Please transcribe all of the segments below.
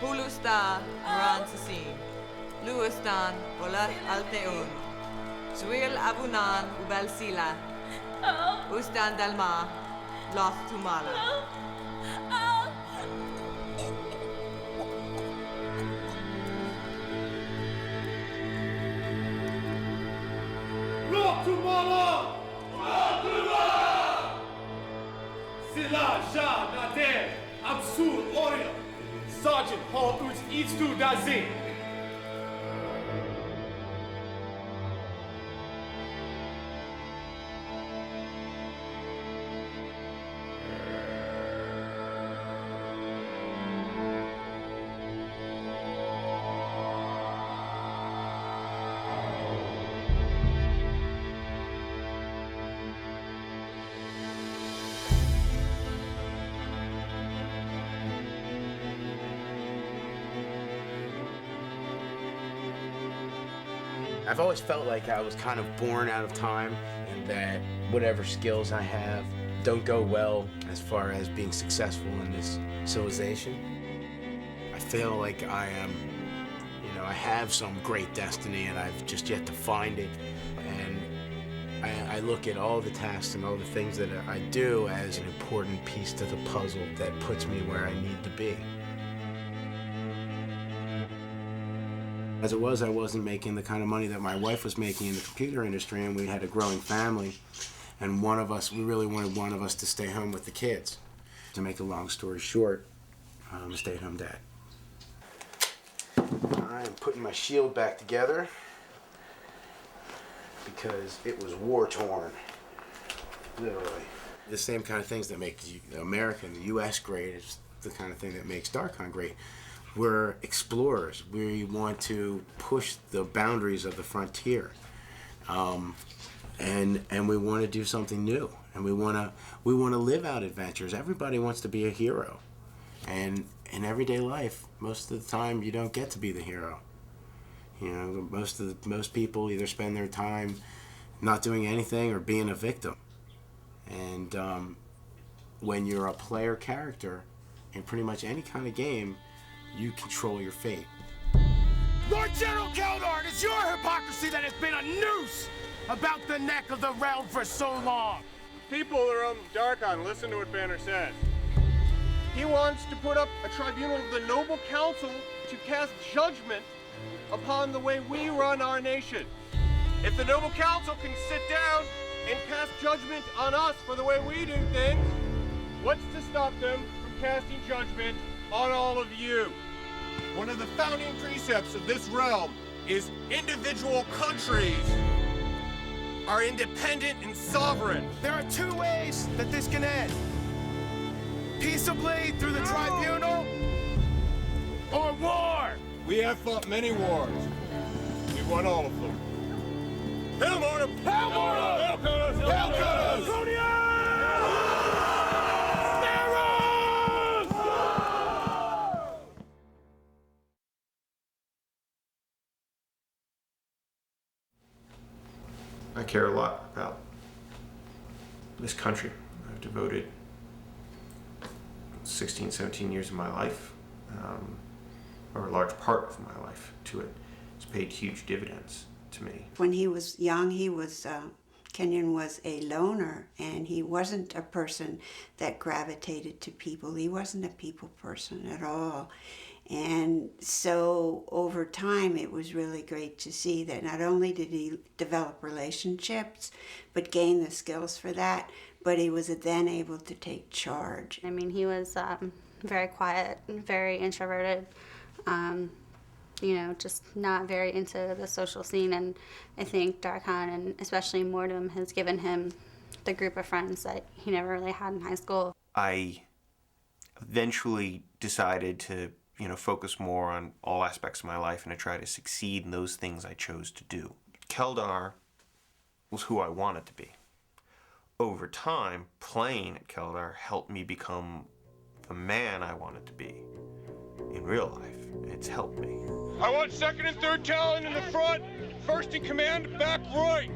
Hulustan Ransasin, Luistan Olah Alteun, Zwil Abunan Ubalsila, Ustan Dalma, Loth Tumala. Loth Tumala! Loth Tumala! Sila Ja Nader Absur Oriel. Sergeant Paul Uz Istu Dazi. I've always felt like I was kind of born out of time and that whatever skills I have don't go well as far as being successful in this civilization. I feel like I am, I have some great destiny and I've just yet to find it. And I look at all the tasks and all the things that I do as an important piece to the puzzle that puts me where I need to be. As it was, I wasn't making the kind of money that my wife was making in the computer industry, and we had a growing family. And we really wanted one of us to stay home with the kids. To make a long story short, I'm a stay-at-home dad. I am putting my shield back together because it was war-torn, literally. The same kind of things that make America and the U.S. great is the kind of thing that makes Darkon great. We're explorers. We want to push the boundaries of the frontier, and we want to do something new. And we want to live out adventures. Everybody wants to be a hero, and in everyday life, most of the time you don't get to be the hero. Most people either spend their time not doing anything or being a victim. And when you're a player character in pretty much any kind of game, you control your fate. Lord General Keldar, it is your hypocrisy that has been a noose about the neck of the realm for so long. People are Darkon, listen to what Bannor says. He wants to put up a tribunal of the Noble Council to cast judgment upon the way we run our nation. If the Noble Council can sit down and cast judgment on us for the way we do things, what's to stop them from casting judgment on all of you? One of the founding precepts of this realm is individual countries are independent and sovereign. There are two ways that this can end. Peaceably through the tribunal, or war. We have fought many wars. We won all of them. Hail Mortem! Hail Mortem! Hail Cutters! Hail Cutters! I care a lot about this country. I've devoted 16, 17 years of my life, or a large part of my life, to it. It's paid huge dividends to me. When he was young, Kenyon was a loner, and he wasn't a person that gravitated to people. He wasn't a people person at all. And so over time, it was really great to see that not only did he develop relationships, but gain the skills for that, but he was then able to take charge. I mean, he was very quiet, very introverted, just not very into the social scene. And I think Darkon, and especially Mortem, has given him the group of friends that he never really had in high school. I eventually decided to, focus more on all aspects of my life and to try to succeed in those things I chose to do. Keldar was who I wanted to be. Over time, playing at Keldar helped me become the man I wanted to be in real life. It's helped me. I want second and third talent in the front, first in command, back right.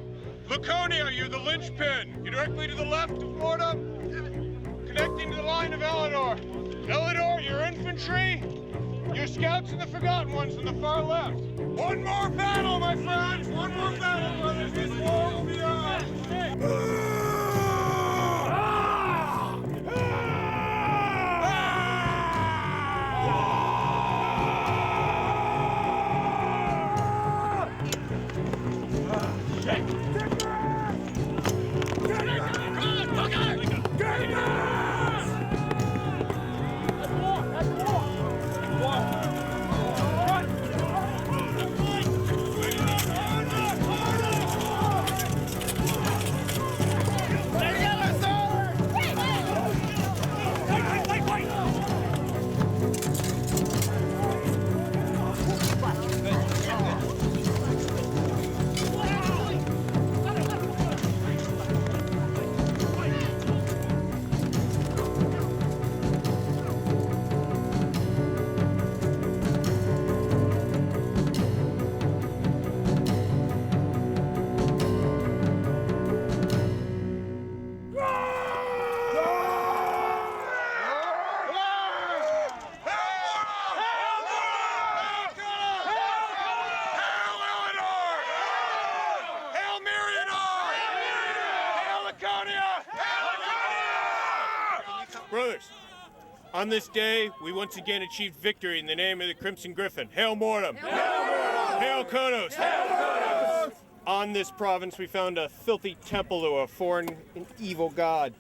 Laconia, you're the linchpin. You're directly to the left of Mortem, connecting to the line of Eleanor. Eleanor, your infantry. Your scouts and the forgotten ones on the far left. One more battle, my friends! One more battle, brothers! This war will be ours! Brothers, on this day, we once again achieved victory in the name of the Crimson Griffin. Hail Mortem! Hail Mortem! Hail Konos! Hail Konos! On this province, we found a filthy temple to a foreign and evil god.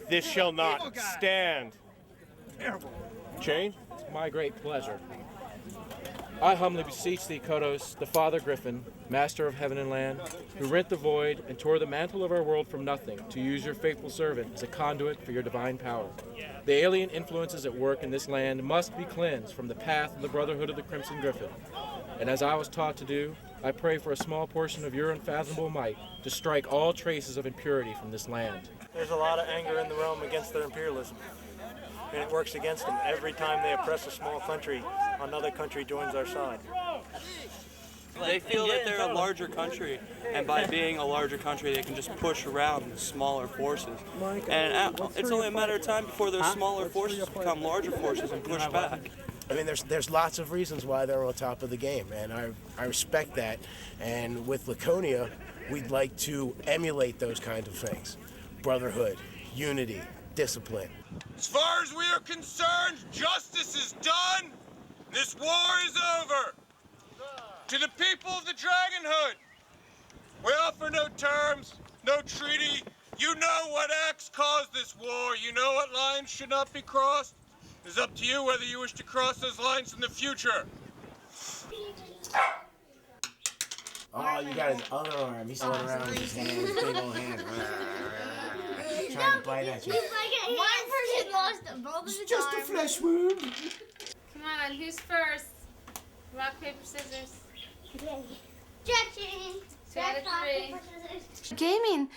This shall not stand. Chain? It's my great pleasure. I humbly beseech thee, Kodos, the Father Griffin, master of heaven and land, who rent the void and tore the mantle of our world from nothing, to use your faithful servant as a conduit for your divine power. The alien influences at work in this land must be cleansed from the path of the Brotherhood of the Crimson Griffin. And as I was taught to do, I pray for a small portion of your unfathomable might to strike all traces of impurity from this land. There's a lot of anger in the realm against their imperialism. And it works against them every time they oppress a small country. Another country joins our side. They feel that they're a larger country, and by being a larger country, they can just push around smaller forces. And it's only a matter of time before those smaller forces become larger forces and push back. I mean, there's lots of reasons why they're on top of the game, and I respect that. And with Laconia, we'd like to emulate those kinds of things. Brotherhood, unity, discipline. As far as we are concerned, justice is done. This war is over. To the people of the Dragonhood, we offer no terms, no treaty. You know what acts caused this war. You know what lines should not be crossed. It's up to you whether you wish to cross those lines in the future. Oh, you got his other arm. He's throwing around with his hands, big old hands. Trying to bite at you. One person lost them both of the Just a flesh wound. Come on, who's first? Rock, paper, scissors. Stretching. 2 out of 3. Gaming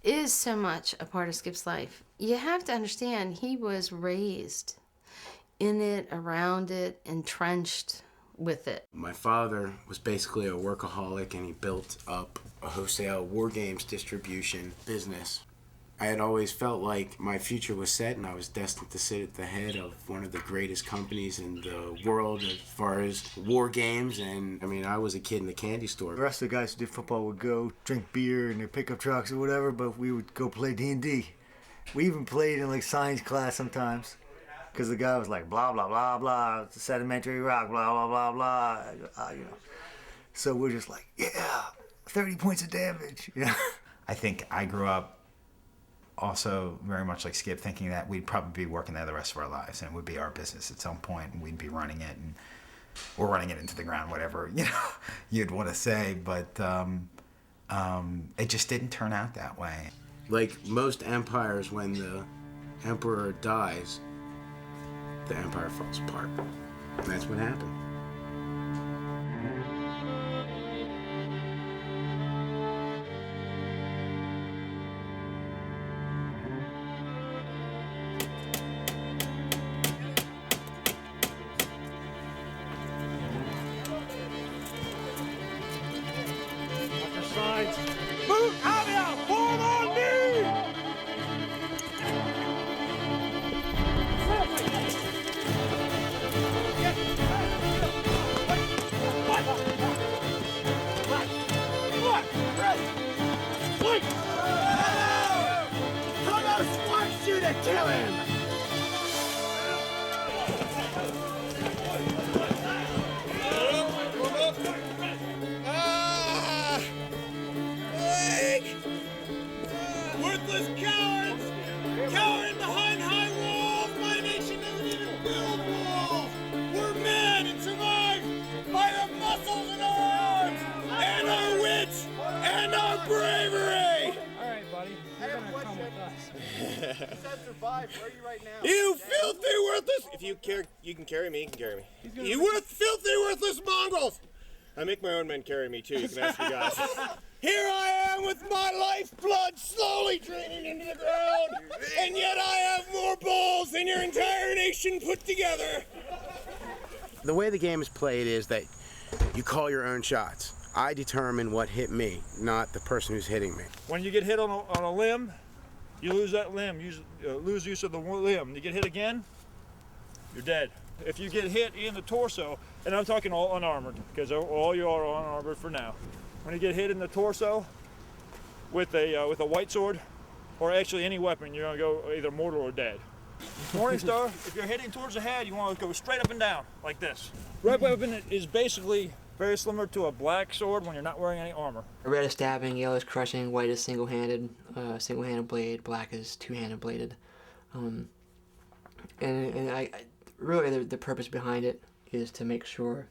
is so much a part of Skip's life. You have to understand he was raised in it, around it, entrenched with it. My father was basically a workaholic, and he built up a wholesale war games distribution business. I had always felt like my future was set, and I was destined to sit at the head of one of the greatest companies in the world as far as war games. And I mean, I was a kid in the candy store. The rest of the guys who did football would go drink beer in their pickup trucks or whatever, but we would go play D&D. We even played in like science class sometimes. Because the guy was like, blah, blah, blah, blah, it's a sedimentary rock, blah, blah, blah, blah, you know. So we're just like, yeah, 30 points of damage, you know. I think I grew up also very much like Skip, thinking that we'd probably be working there the rest of our lives, and it would be our business at some point, and we'd be running it, and or running it into the ground, whatever, you know, you'd want to say, but it just didn't turn out that way. Like most empires, when the emperor dies, the empire falls apart. And that's what happened. You filthy worthless! If you care, you can carry me. You can carry me. You filthy worthless mongrels! I make my own men carry me too. You can ask you guys. Here I am with my lifeblood slowly draining into the ground, and yet I have more balls than your entire nation put together. The way the game is played is that you call your own shots. I determine what hit me, not the person who's hitting me. When you get hit on a limb, you lose that limb, lose use of the limb. You get hit again, you're dead. If you get hit in the torso, and I'm talking all unarmored, because all you are unarmored for now. When you get hit in the torso with a white sword, or actually any weapon, you're gonna go either mortal or dead. Morningstar, if you're hitting towards the head, you want to go straight up and down, like this. Red weapon is basically very similar to a black sword when you're not wearing any armor. Red is stabbing, yellow is crushing, white is single-handed blade, black is two-handed bladed. And I really the purpose behind it is to make sure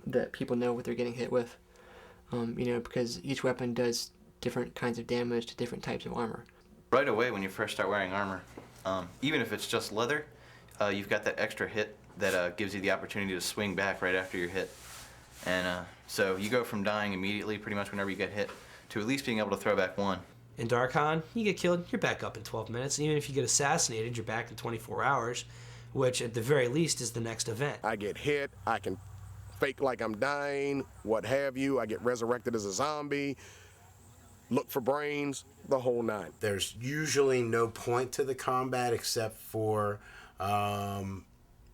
that people know what they're getting hit with. You know, because each weapon does different kinds of damage to different types of armor. Right away when you first start wearing armor, even if it's just leather, you've got that extra hit that gives you the opportunity to swing back right after you're hit. And so you go from dying immediately, pretty much whenever you get hit, to at least being able to throw back one. In Darkon, you get killed, you're back up in 12 minutes. Even if you get assassinated, you're back in 24 hours, which at the very least is the next event. I get hit, I can fake like I'm dying, what have you. I get resurrected as a zombie, look for brains, the whole nine. There's usually no point to the combat except for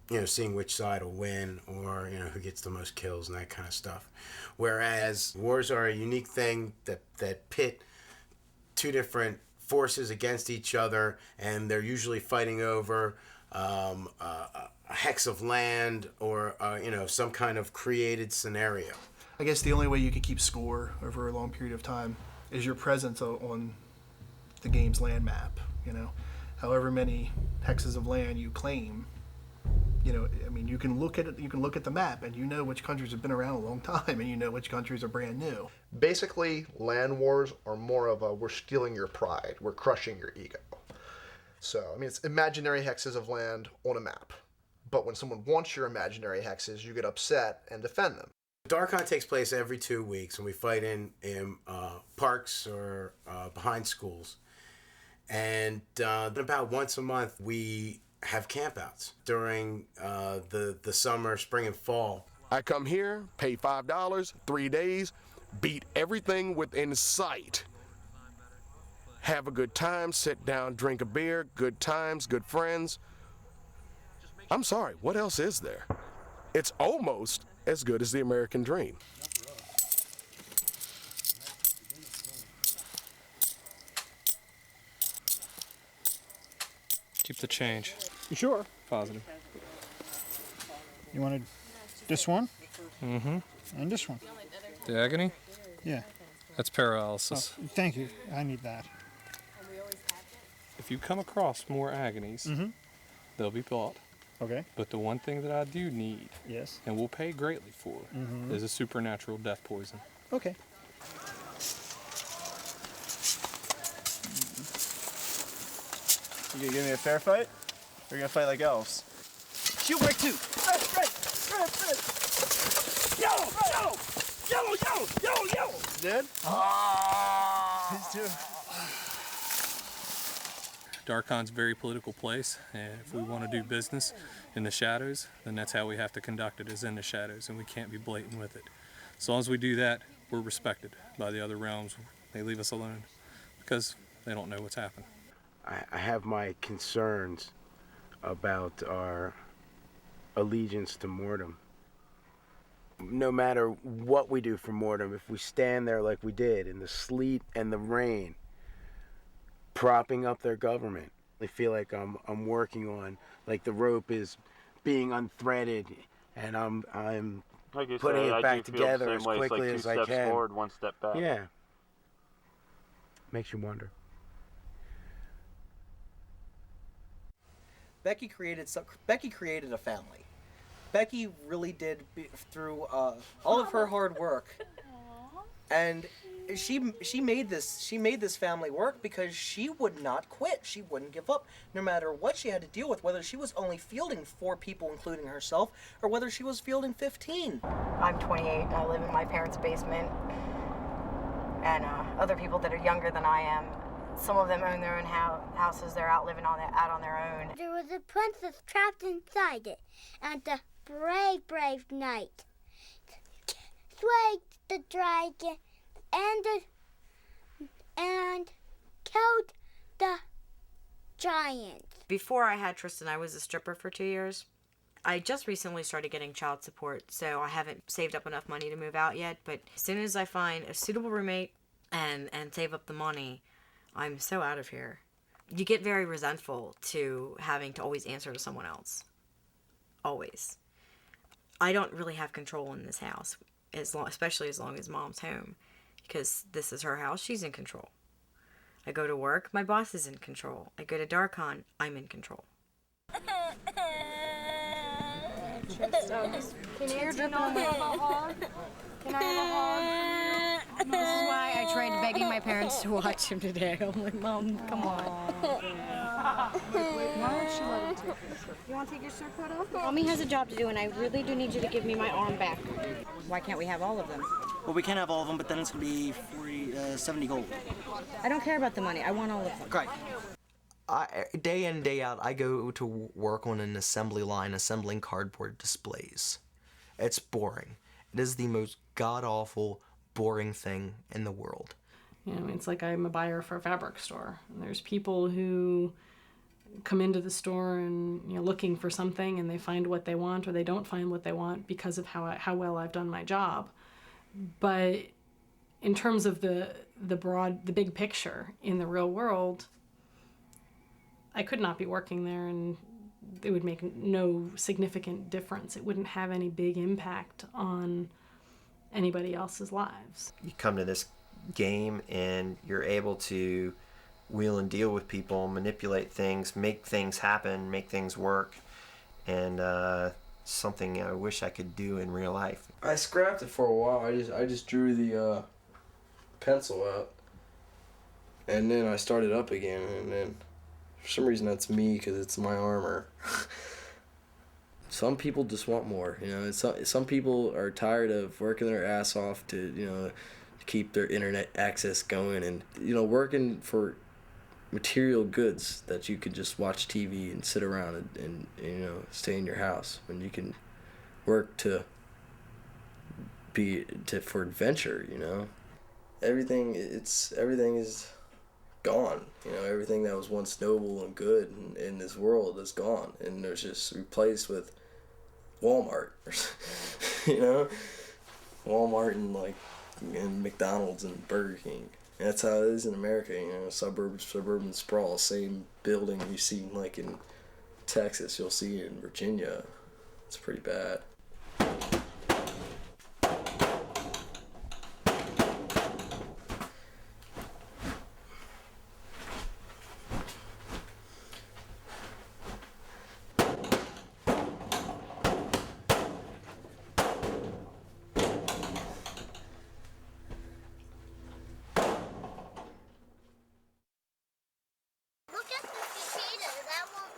you know, seeing which side will win, or you know, who gets the most kills and that kind of stuff. Whereas wars are a unique thing that pit two different forces against each other, and they're usually fighting over a hex of land or you know, some kind of created scenario. I guess the only way you can keep score over a long period of time is your presence on the game's land map. You know, however many hexes of land you claim. You know, I mean, you can look at it. You can look at the map, and you know which countries have been around a long time, and you know which countries are brand new. Basically, land wars are more of a we're stealing your pride, we're crushing your ego. So, I mean, it's imaginary hexes of land on a map. But when someone wants your imaginary hexes, you get upset and defend them. Darkon takes place every 2 weeks, and we fight in parks or behind schools. And about once a month, we have campouts during the summer, spring, and fall. I come here, pay $5, 3 days, beat everything within sight. Have a good time, sit down, drink a beer, good times, good friends. I'm sorry, what else is there? It's almost as good as the American dream. Keep the change. You sure? Positive. You wanted this one? Mm-hmm. And this one? The agony? Yeah. That's paralysis. Oh, thank you. I need that. If you come across more agonies, they'll be bought. Okay. But the one thing that I do need, yes, and will pay greatly for, is a supernatural death poison. Okay. You gonna give me a fair fight? Or you gonna fight like elves? Shield break 2. Yellow. Dead? These two. Darkon's a very political place, and if we want to do business in the shadows, then that's how we have to conduct it, is in the shadows, and we can't be blatant with it. As long as we do that, we're respected by the other realms. They leave us alone because they don't know what's happened. I have my concerns about our allegiance to Mortem. No matter what we do for Mortem, if we stand there like we did in the sleet and the rain, propping up their government, I feel like I'm working on, like the rope is being unthreaded, and I'm like you putting said, it back together as quickly as I can. 2 steps forward, 1 step back. Yeah. Makes you wonder. Becky created a family. Becky really did through all of her hard work, and she made this family work because she would not quit. She wouldn't give up, no matter what she had to deal with. Whether she was only fielding 4 people, including herself, or whether she was fielding 15. I'm 28. And I live in my parents' basement, and other people that are younger than I am. Some of them own their own houses. They're out living on their own. There was a princess trapped inside it, and the brave knight slayed the dragon and killed the giant. Before I had Tristan, I was a stripper for 2 years. I just recently started getting child support, so I haven't saved up enough money to move out yet, but as soon as I find a suitable roommate and save up the money, I'm so out of here. You get very resentful to having to always answer to someone else. Always. I don't really have control in this house, especially as long as Mom's home, because this is her house. She's in control. I go to work, my boss is in control. I go to Darkon, I'm in control. Can you have a hug? Can I have a hug? This is why I tried begging my parents to watch him today. I'm like, Mom, come on. Why don't you let him take your shirt? You want to take your shirt cut off? Mommy has a job to do, and I really do need you to give me my arm back. Why can't we have all of them? Well, we can have all of them, but then it's going to be 70 gold. I don't care about the money. I want all of them. Great. Day in, day out, I go to work on an assembly line assembling cardboard displays. It's boring. It is the most god-awful, boring thing in the world. You know, it's like I'm a buyer for a fabric store. And there's people who come into the store and, you know, looking for something, and they find what they want or they don't find what they want because of how well I've done my job. But in terms of the big picture in the real world, I could not be working there, and it would make no significant difference. It wouldn't have any big impact on anybody else's lives. You come to this game and you're able to wheel and deal with people, manipulate things, make things happen, make things work, and something I wish I could do in real life. I scrapped it for a while. I just drew the pencil out, and then I started up again, and then for some reason that's me because it's my armor. Some people just want more, you know. Some people are tired of working their ass off to, you know, to keep their internet access going, and, you know, working for material goods that you could just watch TV and sit around and you know, stay in your house, when you can work for adventure, you know. Everything is gone, you know. Everything that was once noble and good in this world is gone, and there's just replaced with Walmart, you know, Walmart and McDonald's and Burger King. And that's how it is in America, you know, suburban sprawl, same building you see like in Texas, you'll see in Virginia, it's pretty bad.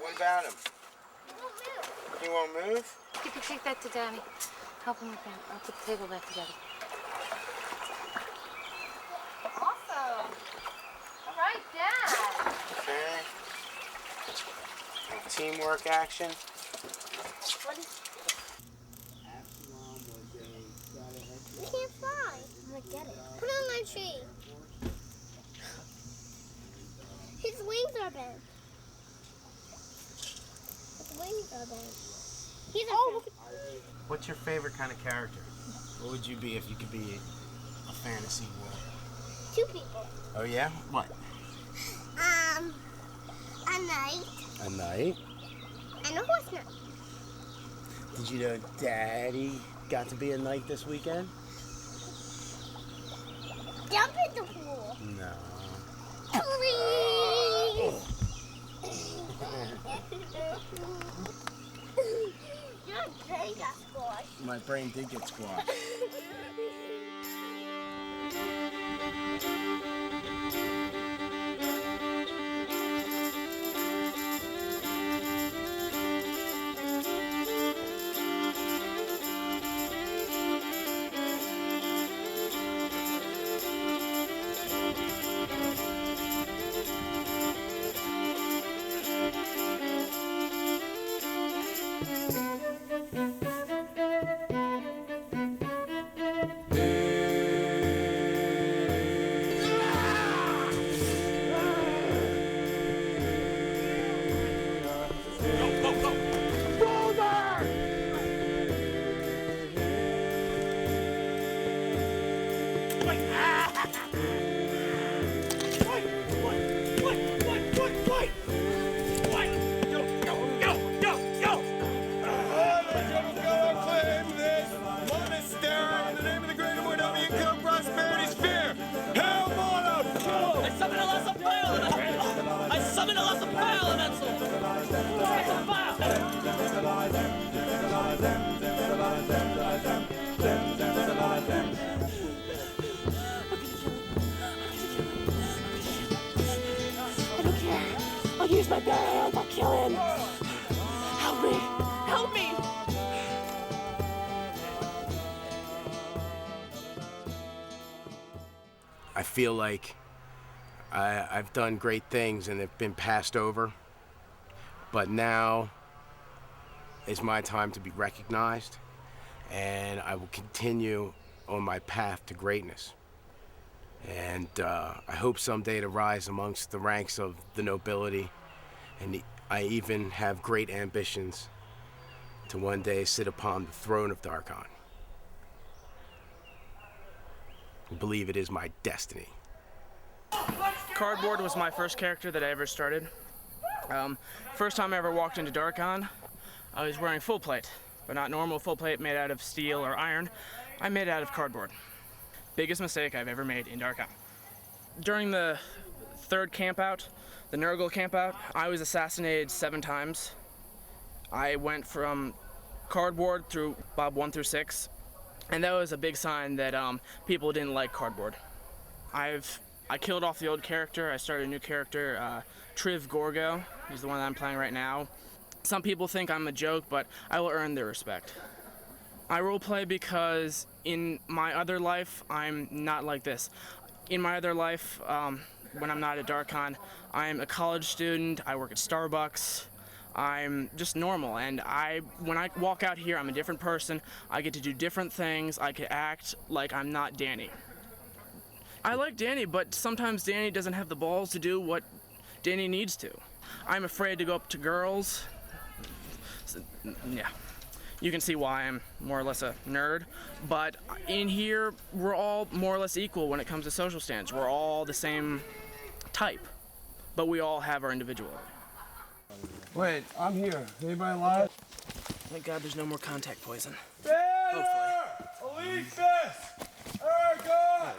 What about him? He won't move? You can take that to Daddy. Help him with that. I'll put the table back together. Awesome. All right, Dad. Okay. Teamwork action. What is... You can't fly. I'm gonna get it. Put it on my tree. His wings are bent. His wings are bent. He's What's your favorite kind of character? What would you be if you could be a fantasy world? 2 people. Oh yeah? What? A knight A knight? and a horse knight. Did you know Daddy got to be a knight this weekend? Jump in the pool. No. Please. Your brain got squashed. My brain did get squashed. I'll use my bare hands. I'll kill him. Help me. Help me. I feel like I've done great things and have been passed over, but now is my time to be recognized, and I will continue on my path to greatness. And I hope someday to rise amongst the ranks of the nobility, and I even have great ambitions to one day sit upon the throne of Darkon. I believe it is my destiny. Cardboard was my first character that I ever started. First time I ever walked into Darkon, I was wearing full plate, but not normal full plate made out of steel or iron. I made it out of cardboard. Biggest mistake I've ever made in Darkon. During the third campout, the Nurgle campout, I was assassinated 7 times. I went from cardboard through Bob 1 through 6, and that was a big sign that people didn't like cardboard. I killed off the old character. I started a new character, Triv Gorgo. He's the one that I'm playing right now. Some people think I'm a joke, but I will earn their respect. I roleplay because in my other life, I'm not like this. In my other life, when I'm not at Darkon, I'm a college student, I work at Starbucks, I'm just normal, and when I walk out here, I'm a different person. I get to do different things. I can act like I'm not Danny. I like Danny, but sometimes Danny doesn't have the balls to do what Danny needs to. I'm afraid to go up to girls. So, yeah. You can see why I'm more or less a nerd, but in here, we're all more or less equal when it comes to social standards. We're all the same type, but we all have our individuality. Wait, I'm here. Anybody alive? Thank God there's no more contact poison. Bannor! Alexis! Ergon!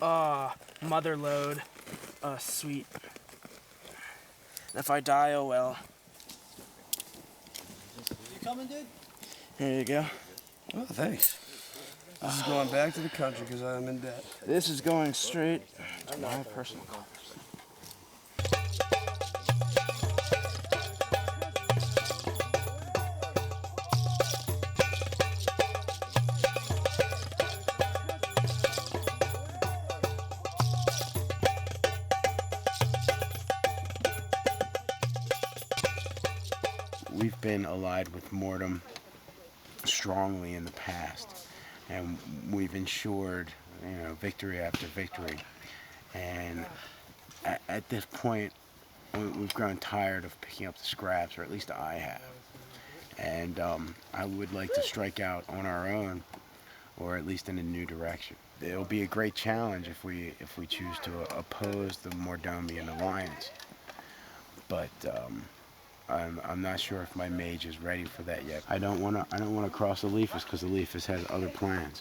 Leah! Mother load. Sweet. If I die, oh well. You coming, dude? Here you go. Oh, thanks. This is going back to the country because I'm in debt. This is going straight to my personal coffers. We've been allied with Mortem strongly in the past, and we've ensured, victory after victory. And at this point, we've grown tired of picking up the scraps, or at least I have. And I would like to strike out on our own, or at least in a new direction. It'll be a great challenge if we choose to oppose the Mordomian alliance. But I'm not sure if my mage is ready for that yet. I don't want to cross Alephus because Alephus has other plans.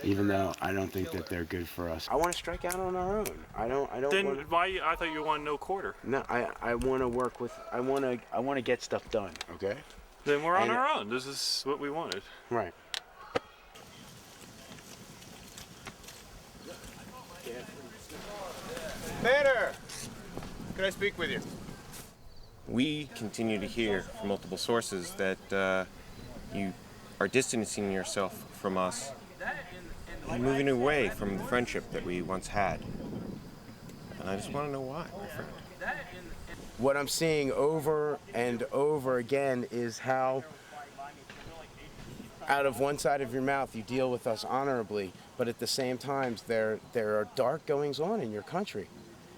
Even though I don't think that they're good for us. I want to strike out on our own. I don't. Then why? I thought you wanted no quarter. No, I want to work with. I want to get stuff done. Okay. Then we're on our own. This is what we wanted. Right. Bannor! Can I speak with you? We continue to hear from multiple sources that you are distancing yourself from us and moving away from the friendship that we once had. And I just want to know why, my friend. What I'm seeing over and over again is how out of one side of your mouth you deal with us honorably, but at the same time there are dark goings on in your country.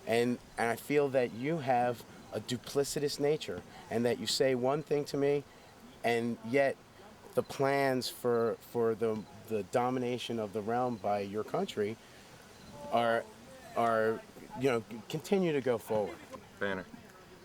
And I feel that you have a duplicitous nature, and that you say one thing to me, and yet the plans for the domination of the realm by your country are continue to go forward. Bannor,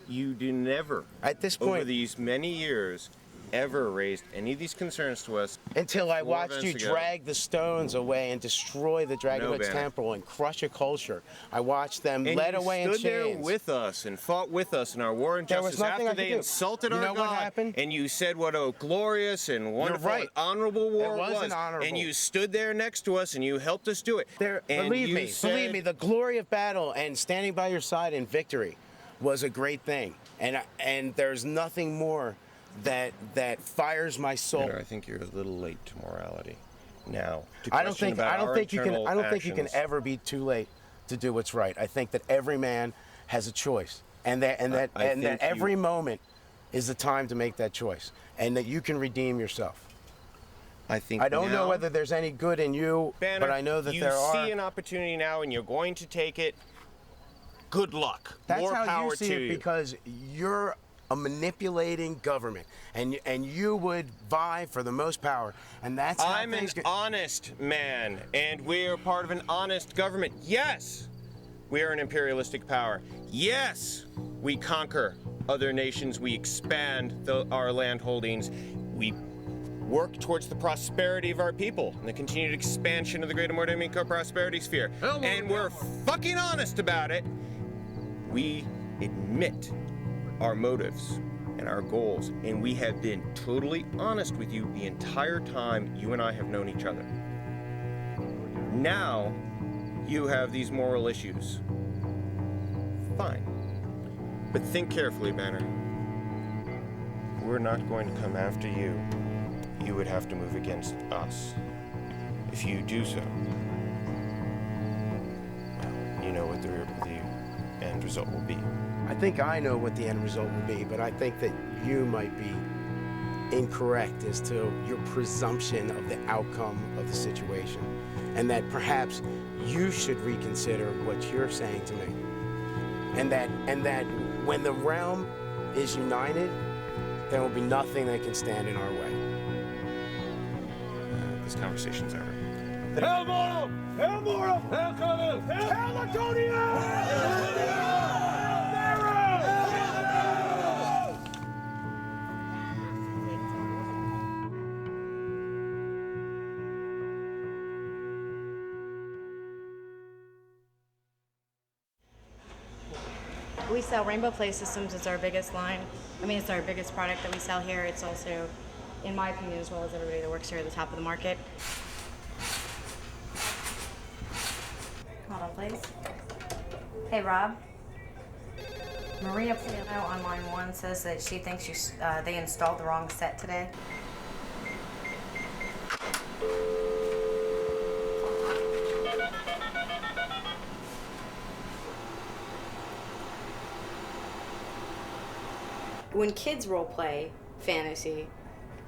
you do never, at this point, over these many years, ever raised any of these concerns to us. Until I watched you drag the stones away and destroy the Dragonhood's temple and crush a culture. I watched them led away in chains. You stood there with us and fought with us in our war and justice after they insulted our God. And you said what a glorious and wonderful and honorable war it was. And you stood there next to us and you helped us do it. Believe me, the glory of battle and standing by your side in victory was a great thing. And there's nothing more that fires my soul. Peter, I think you're a little late to morality now. I don't think you can ever be too late to do what's right. I think that every man has a choice, and that every moment is the time to make that choice, and that you can redeem yourself. I don't know whether there's any good in you, Bannor, but I know that there are. You see an opportunity now, and you're going to take it. Good luck. That's More how power you see to it, you. because you're a manipulating government, and you would vie for the most power, and that's how I'm an honest man, and we're part of an honest government. Yes, we are an imperialistic power. Yes, we conquer other nations. We expand our land holdings. We work towards the prosperity of our people and the continued expansion of the Greater Mordomian prosperity sphere. And we're fucking honest about it. We admit our motives and our goals, and we have been totally honest with you the entire time you and I have known each other. Now, you have these moral issues. Fine. But think carefully, Bannor. We're not going to come after you. You would have to move against us. If you do so, well, you know what the end result will be. I think I know what the end result will be, but I think that you might be incorrect as to your presumption of the outcome of the situation, and that perhaps you should reconsider what you're saying to me, and that when the realm is united, there will be nothing that can stand in our way. This conversation's over. Hail Mortem! Hail Mortem! Hail Kanach! Hail Laconia! Hail Saruk! We sell Rainbow Play Systems. It's our biggest line. I mean, it's our biggest product that we sell here. It's also, in my opinion, as well as everybody that works here, at the top of the market. Hold on, please. Hey, Rob. Maria Piano on line 1 says that she thinks they installed the wrong set today. When kids role play fantasy,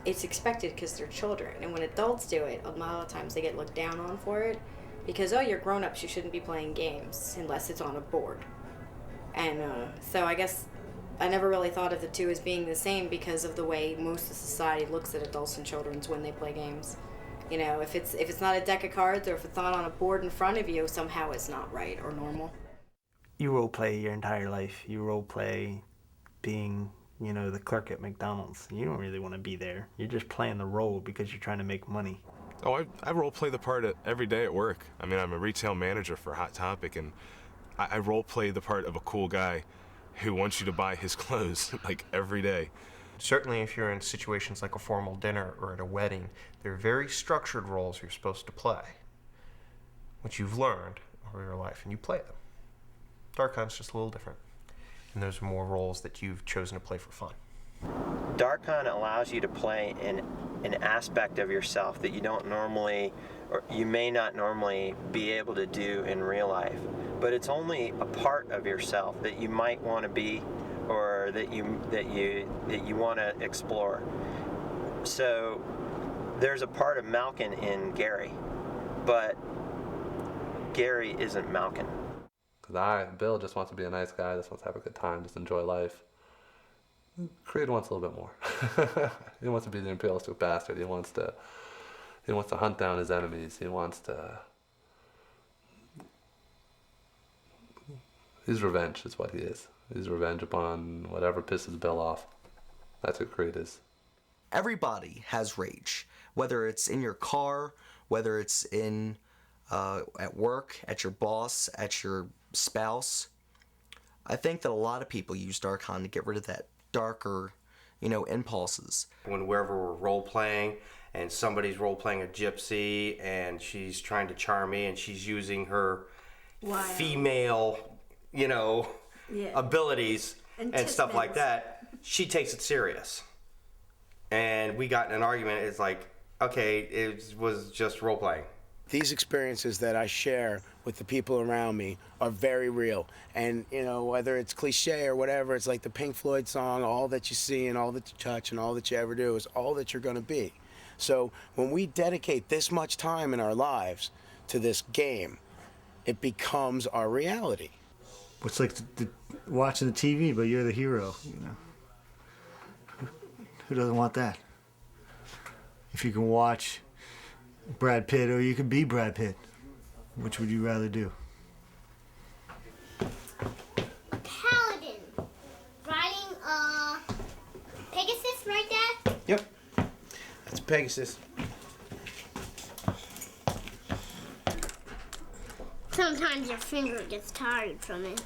it's expected because they're children. And when adults do it, a lot of times they get looked down on for it because, oh, you're grown-ups, you shouldn't be playing games unless it's on a board. And so I guess I never really thought of the two as being the same because of the way most of society looks at adults and children when they play games. You know, if it's not a deck of cards or if it's not on a board in front of you, somehow it's not right or normal. You role play your entire life. You role play being, you know, the clerk at McDonald's. You don't really want to be there. You're just playing the role because you're trying to make money. Oh, I role play the part every day at work. I mean, I'm a retail manager for Hot Topic, and I role play the part of a cool guy who wants you to buy his clothes like every day. Certainly if you're in situations like a formal dinner or at a wedding, there are very structured roles you're supposed to play, which you've learned over your life, and you play them. Darkon's just a little different, and those are more roles that you've chosen to play for fun. Darkon allows you to play an aspect of yourself that you don't normally, or you may not normally be able to do in real life. But it's only a part of yourself that you might want to be, or that you want to explore. So there's a part of Malkin in Gary, but Gary isn't Malkin. Because Bill just wants to be a nice guy, just wants to have a good time, just enjoy life. Creed wants a little bit more. He wants to be the imperialistic bastard. He wants to hunt down his enemies. He wants to. His revenge is what he is. His revenge upon whatever pisses Bill off. That's what Creed is. Everybody has rage, whether it's in your car, whether it's in at work, at your boss, at your spouse. I think that a lot of people use Darkon to get rid of that darker, impulses. Wherever we're role-playing and somebody's role-playing a gypsy and she's trying to charm me and she's using her female, abilities and stuff like that, she takes it serious. And we got in an argument, it's like, okay, it was just role-playing. These experiences that I share with the people around me are very real. And, whether it's cliche or whatever, it's like the Pink Floyd song, all that you see and all that you touch and all that you ever do is all that you're going to be. So when we dedicate this much time in our lives to this game, it becomes our reality. It's like watching the TV, but you're the hero, Who doesn't want that? If you can watch Brad Pitt or you could be Brad Pitt, which would you rather do? Paladin. Riding Pegasus, right, Dad? Yep. That's Pegasus. Sometimes your finger gets tired from it.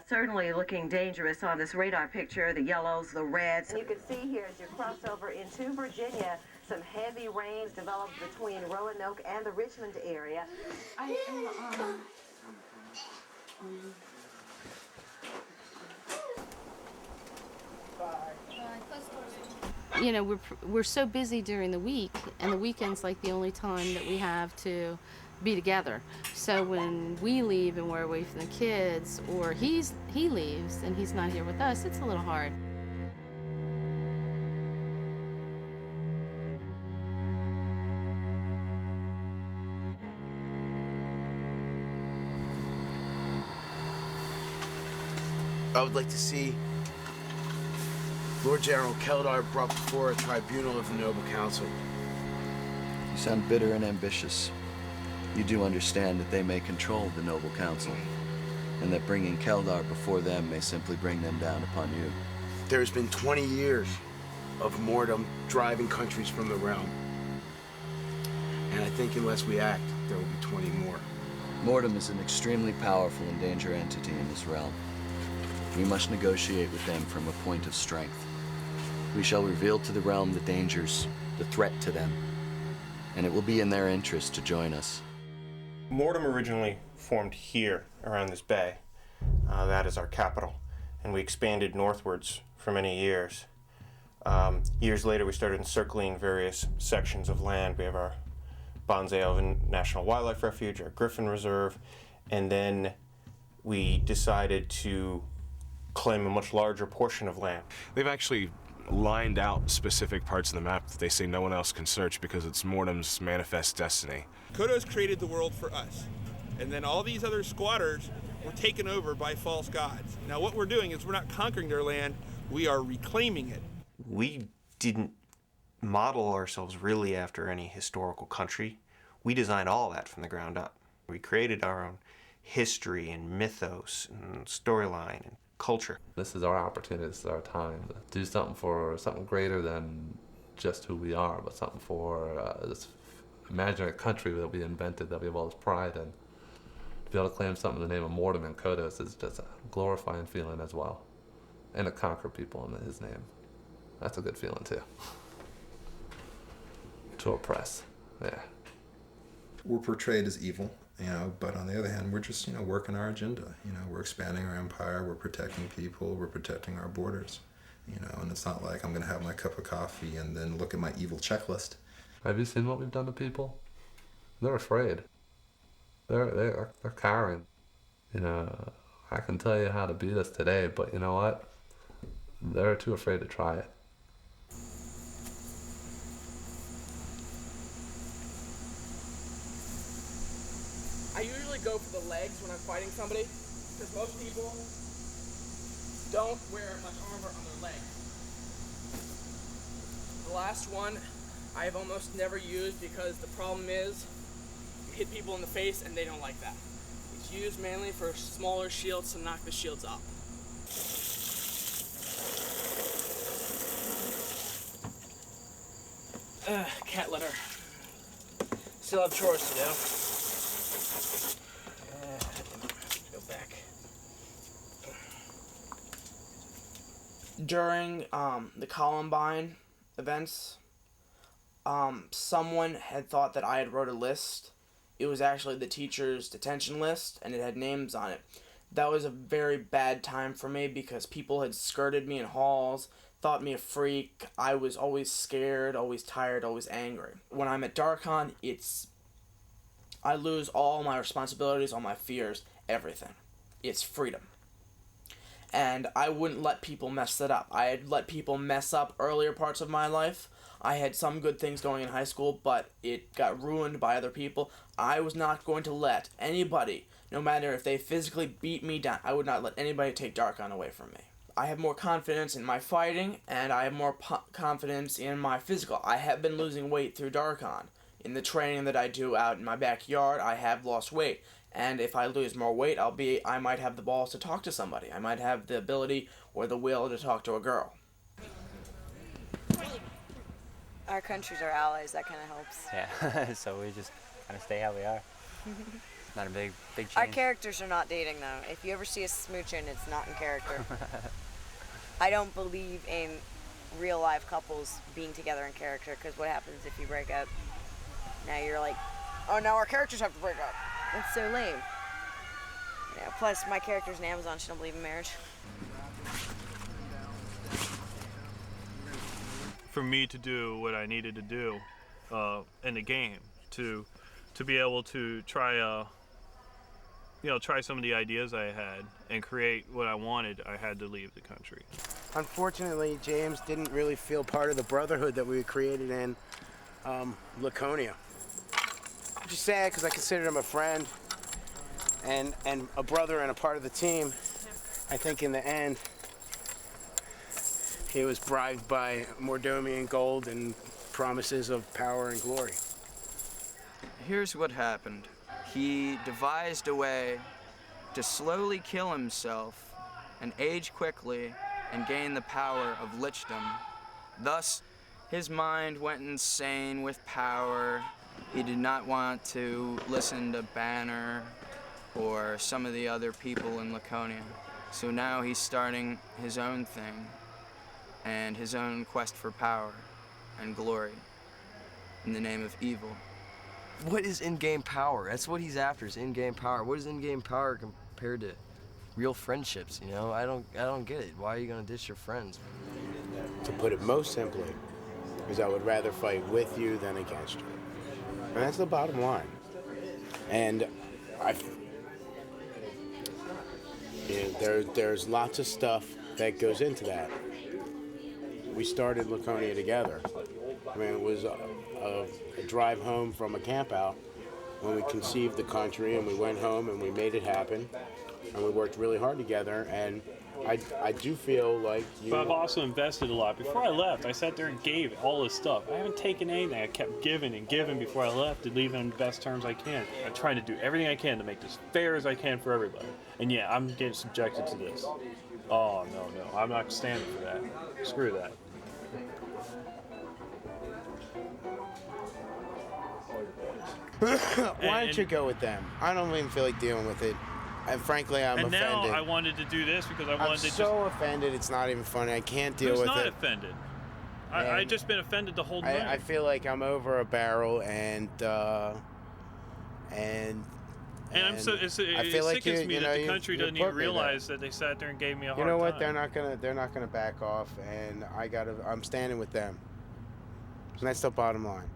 Certainly looking dangerous on this radar picture, the yellows, the reds. And you can see here as you cross over into Virginia, some heavy rains developed between Roanoke and the Richmond area. We're so busy during the week, and the weekend's like the only time that we have to be together. So when we leave and we're away from the kids, or he leaves and he's not here with us, it's a little hard. I would like to see Lord General Keldar brought before a tribunal of the Noble Council. You sound bitter and ambitious. You do understand that they may control the Noble Council, and that bringing Keldar before them may simply bring them down upon you. There's been 20 years of Mortem driving countries from the realm. And I think unless we act, there will be 20 more. Mortem is an extremely powerful and dangerous entity in this realm. We must negotiate with them from a point of strength. We shall reveal to the realm the dangers, the threat to them, and it will be in their interest to join us. Mortem originally formed here, around this bay. That is our capital, and we expanded northwards for many years. Years later, we started encircling various sections of land. We have our Bonze-Elven National Wildlife Refuge, our Griffin Reserve, and then we decided to claim a much larger portion of land. They've actually lined out specific parts of the map that they say no one else can search because it's Mortem's manifest destiny. Kodos created the world for us, and then all these other squatters were taken over by false gods. Now what we're doing is we're not conquering their land, we are reclaiming it. We didn't model ourselves really after any historical country. We designed all that from the ground up. We created our own history and mythos and storyline and culture. This is our opportunity, this is our time to do something for something greater than just who we are, but something for this imaginary country that we invented, that we have all this pride in. To be able to claim something in the name of Mortem and Kodos is just a glorifying feeling as well. And to conquer people in his name. That's a good feeling too. To oppress, yeah. We're portrayed as evil, but on the other hand, we're just, working our agenda. We're expanding our empire, we're protecting people, we're protecting our borders. And it's not like I'm gonna have my cup of coffee and then look at my evil checklist. Have you seen what we've done to people? They're afraid. They're cowering. I can tell you how to beat us today, but you know what? They're too afraid to try it. I usually go for the legs when I'm fighting somebody, because most people don't wear much armor on their legs. The last one I've almost never used because the problem is you hit people in the face and they don't like that. It's used mainly for smaller shields to knock the shields up. Cat litter. Still have chores to do. Go back. During the Columbine events, someone had thought that I had wrote a list. It was actually the teacher's detention list, and it had names on it. That was a very bad time for me because people had skirted me in halls, thought me a freak. I was always scared, always tired, always angry. When I'm at Darkon, I lose all my responsibilities, all my fears, everything. It's freedom. And I wouldn't let people mess that up. I had let people mess up earlier parts of my life. I had some good things going in high school, but it got ruined by other people. I was not going to let anybody, no matter if they physically beat me down, I would not let anybody take Darkon away from me. I have more confidence in my fighting, and I have more confidence in my physical. I have been losing weight through Darkon. In the training that I do out in my backyard, I have lost weight. And if I lose more weight, I might have the balls to talk to somebody. I might have the ability or the will to talk to a girl. Our countries are allies, that kind of helps. Yeah, so we just kind of stay how we are. Not a big change. Our characters are not dating though. If you ever see us smooching, it's not in character. I don't believe in real life couples being together in character, because what happens if you break up? Now you're like, oh, now our characters have to break up. That's so lame. Plus, my character's in Amazon. She don't believe in marriage. For me to do what I needed to do in the game, to to be able to try try some of the ideas I had and create what I wanted, I had to leave the country. Unfortunately, James didn't really feel part of the brotherhood that we created in Laconia. Which is sad because I considered him a friend and a brother and a part of the team. I think in the end, he was bribed by Mordomian gold and promises of power and glory. Here's what happened. He devised a way to slowly kill himself and age quickly and gain the power of lichdom. Thus, his mind went insane with power. He did not want to listen to Bannor or some of the other people in Laconia. So now he's starting his own thing and his own quest for power and glory in the name of evil. What is in-game power? That's what he's after, is in-game power. What is in-game power compared to real friendships, you know? I don't get it. Why are you gonna diss your friends? To put it most simply, is I would rather fight with you than against you. And that's the bottom line. And there's lots of stuff that goes into that. We started Laconia together. I mean, it was a drive home from a camp out when we conceived the country, and we went home and we made it happen, and we worked really hard together. And I do feel like you... But I've also invested a lot. Before I left, I sat there and gave all this stuff. I haven't taken anything. I kept giving and giving before I left and leaving in the best terms I can. I try to do everything I can to make this fair as I can for everybody. And yeah, I'm getting subjected to this. Oh, no. I'm not standing for that. Screw that. Why don't you go with them? I don't even feel like dealing with it. And frankly, I'm offended. And now I wanted to do this because I wanted to I'm so offended, it's not even funny. I can't deal with it. Who's not offended? I just been offended the whole night. I feel like I'm over a barrel, and I'm so it sickens me that the country doesn't even realize that they sat there and gave me a hard time. You know what? They're not gonna back off, and I'm standing with them. And that's the bottom line.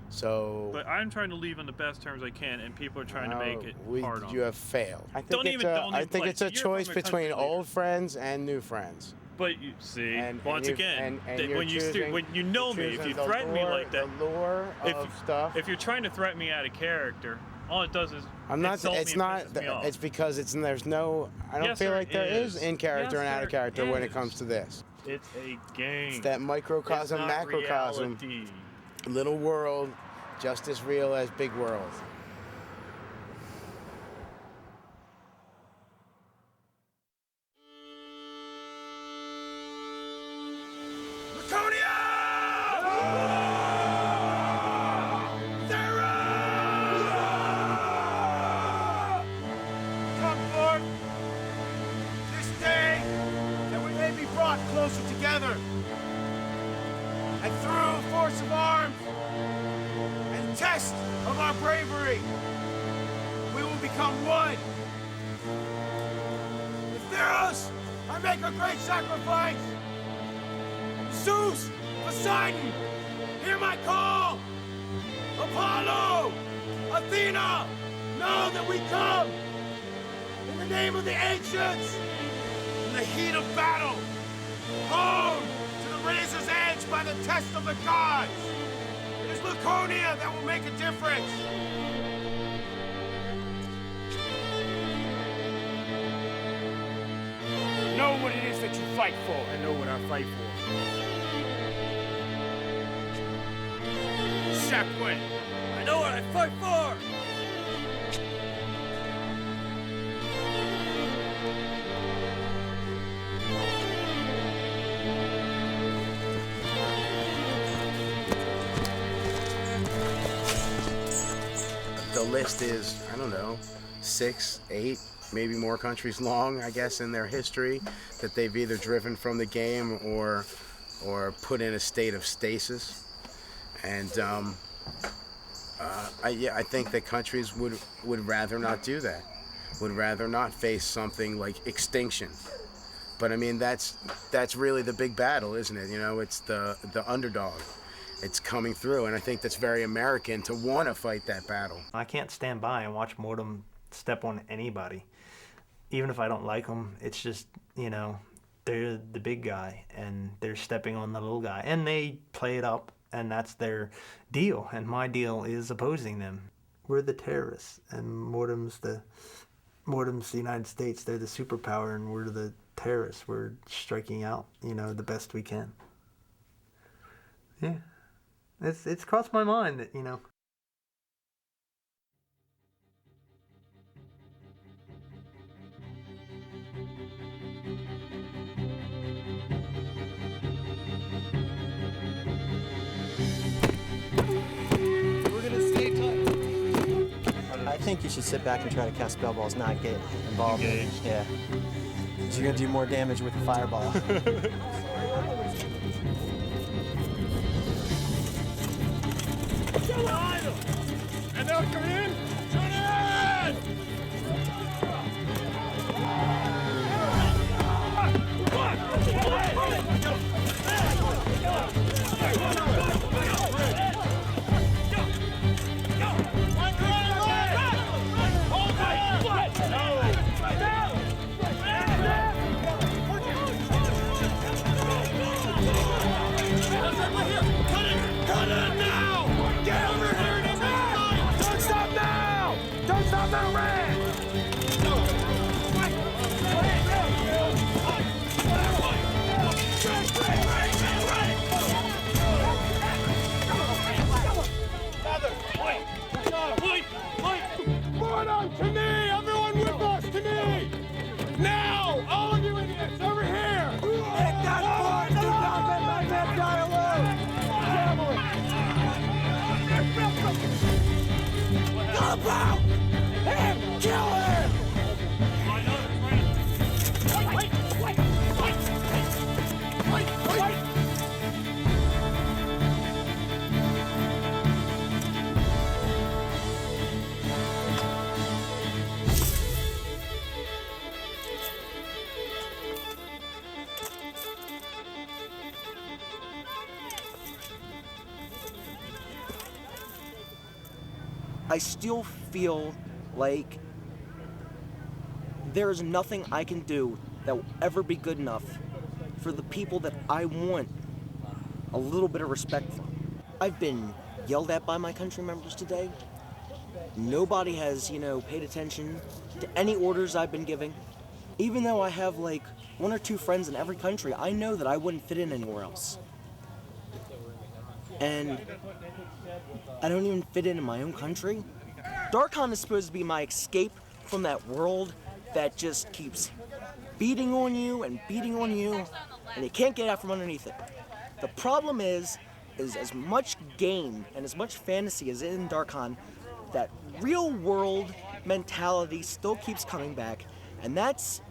So. But I'm trying to leave on the best terms I can, and people are trying to make it hard on me. You have failed. I think it's a choice between old friends and new friends. But you see, once again, when you know me, if you threaten me like that, if you're trying to threaten me out of character, all it does is It's because there's no. I don't feel like there is in character and out of character when it comes to this. It's a game. It's that microcosm, macrocosm. Reality. Little world, just as real as big world. Come forth this day that we may be brought closer together. And through force of arms and test of our bravery, we will become one. The Theros, I make a great sacrifice. Zeus, Poseidon, hear my call. Apollo, Athena, know that we come. In the name of the ancients, in the heat of battle, home to the razor's edge by the test of the gods. It is Laconia that will make a difference. Know what it is that you fight for. I know what I fight for. Shapwin, I know what I fight for. The list is, I don't know, 6, 8, maybe more countries long, I guess, in their history that they've either driven from the game or put in a state of stasis. And I think that countries would rather not do that, would rather not face something like extinction. But I mean, that's really the big battle, isn't it? You know, it's the underdog. it's coming through, and I think that's very American to want to fight that battle. I can't stand by and watch Mortem step on anybody. Even if I don't like them, it's just, you know, they're the big guy and they're stepping on the little guy, and they play it up, and that's their deal, and my deal is opposing them. We're the terrorists, and Mortem's the United States. They're the superpower, and we're the terrorists. We're striking out, you know, the best we can. Yeah, it's crossed my mind that, you know. I think you should sit back and try to cast spell balls, not get involved. Yeah. Because you're going to do more damage with the fireball. And now coming in! Turn in! Cut it now! Get over here! Don't stop now! Don't stop now, Red! Mortem, to me! Everyone with us, to me! Now! All of you idiots, over here! Hit that board! Do not let my men die alone! About him! Kill him! I still feel like there is nothing I can do that will ever be good enough for the people that I want a little bit of respect from. I've been yelled at by my country members today. Nobody has, you know, paid attention to any orders I've been giving. Even though I have like 1 or 2 friends in every country, I know that I wouldn't fit in anywhere else. And I don't even fit in my own country. Darkon is supposed to be my escape from that world that just keeps beating on you, and you can't get out from underneath it. The problem is as much game and as much fantasy as in Darkon, that real world mentality still keeps coming back, and that's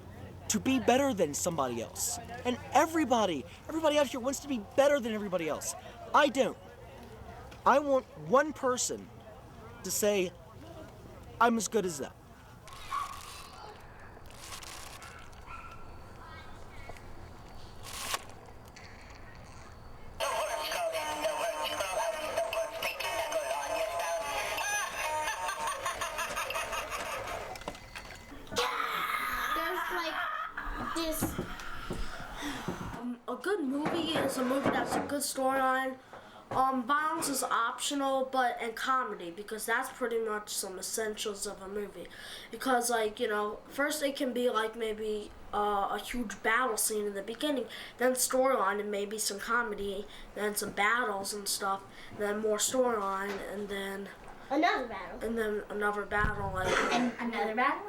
to be better than somebody else. And everybody out here wants to be better than everybody else. I don't. I want one person to say, I'm as good as them. A good movie is a movie that's a good storyline. Violence is optional, and comedy, because that's pretty much some essentials of a movie. Because, like, you know, first it can be like maybe a huge battle scene in the beginning, then storyline, and maybe some comedy, then some battles and stuff, then more storyline, and then another battle, and then another battle, like, and another battle,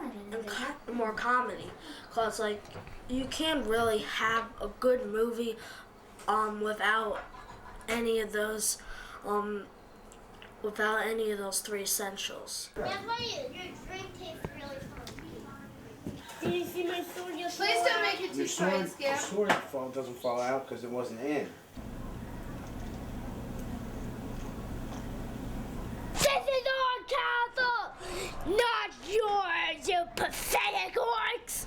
and more comedy. Cause like you can't really have a good movie without any of those 3 essentials. That's why your drink tastes really funny. Did you see my sword yesterday? Please don't make it too bright, Skip. The sword doesn't fall out because it wasn't in. This is our castle, not yours, you pathetic orcs!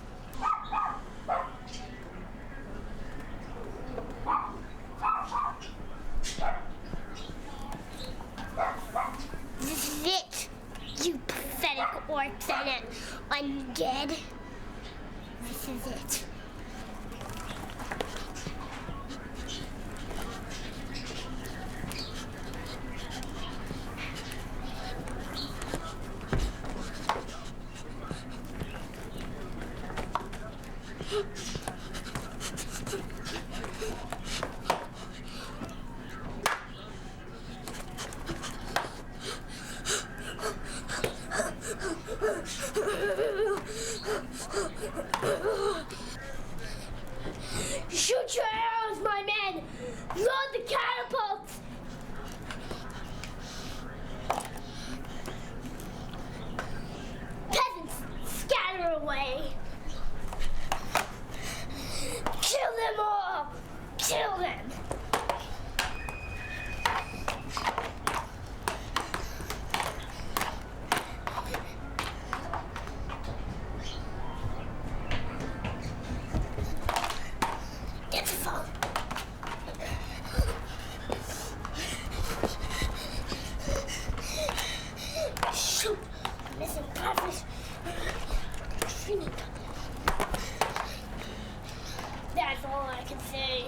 scared? This is it. Shoot your arrows, my men! Load the catapults! Peasants, scatter away! Kill them all! Kill them! Get the phone. Shoot! Missing purpose. That's all I can say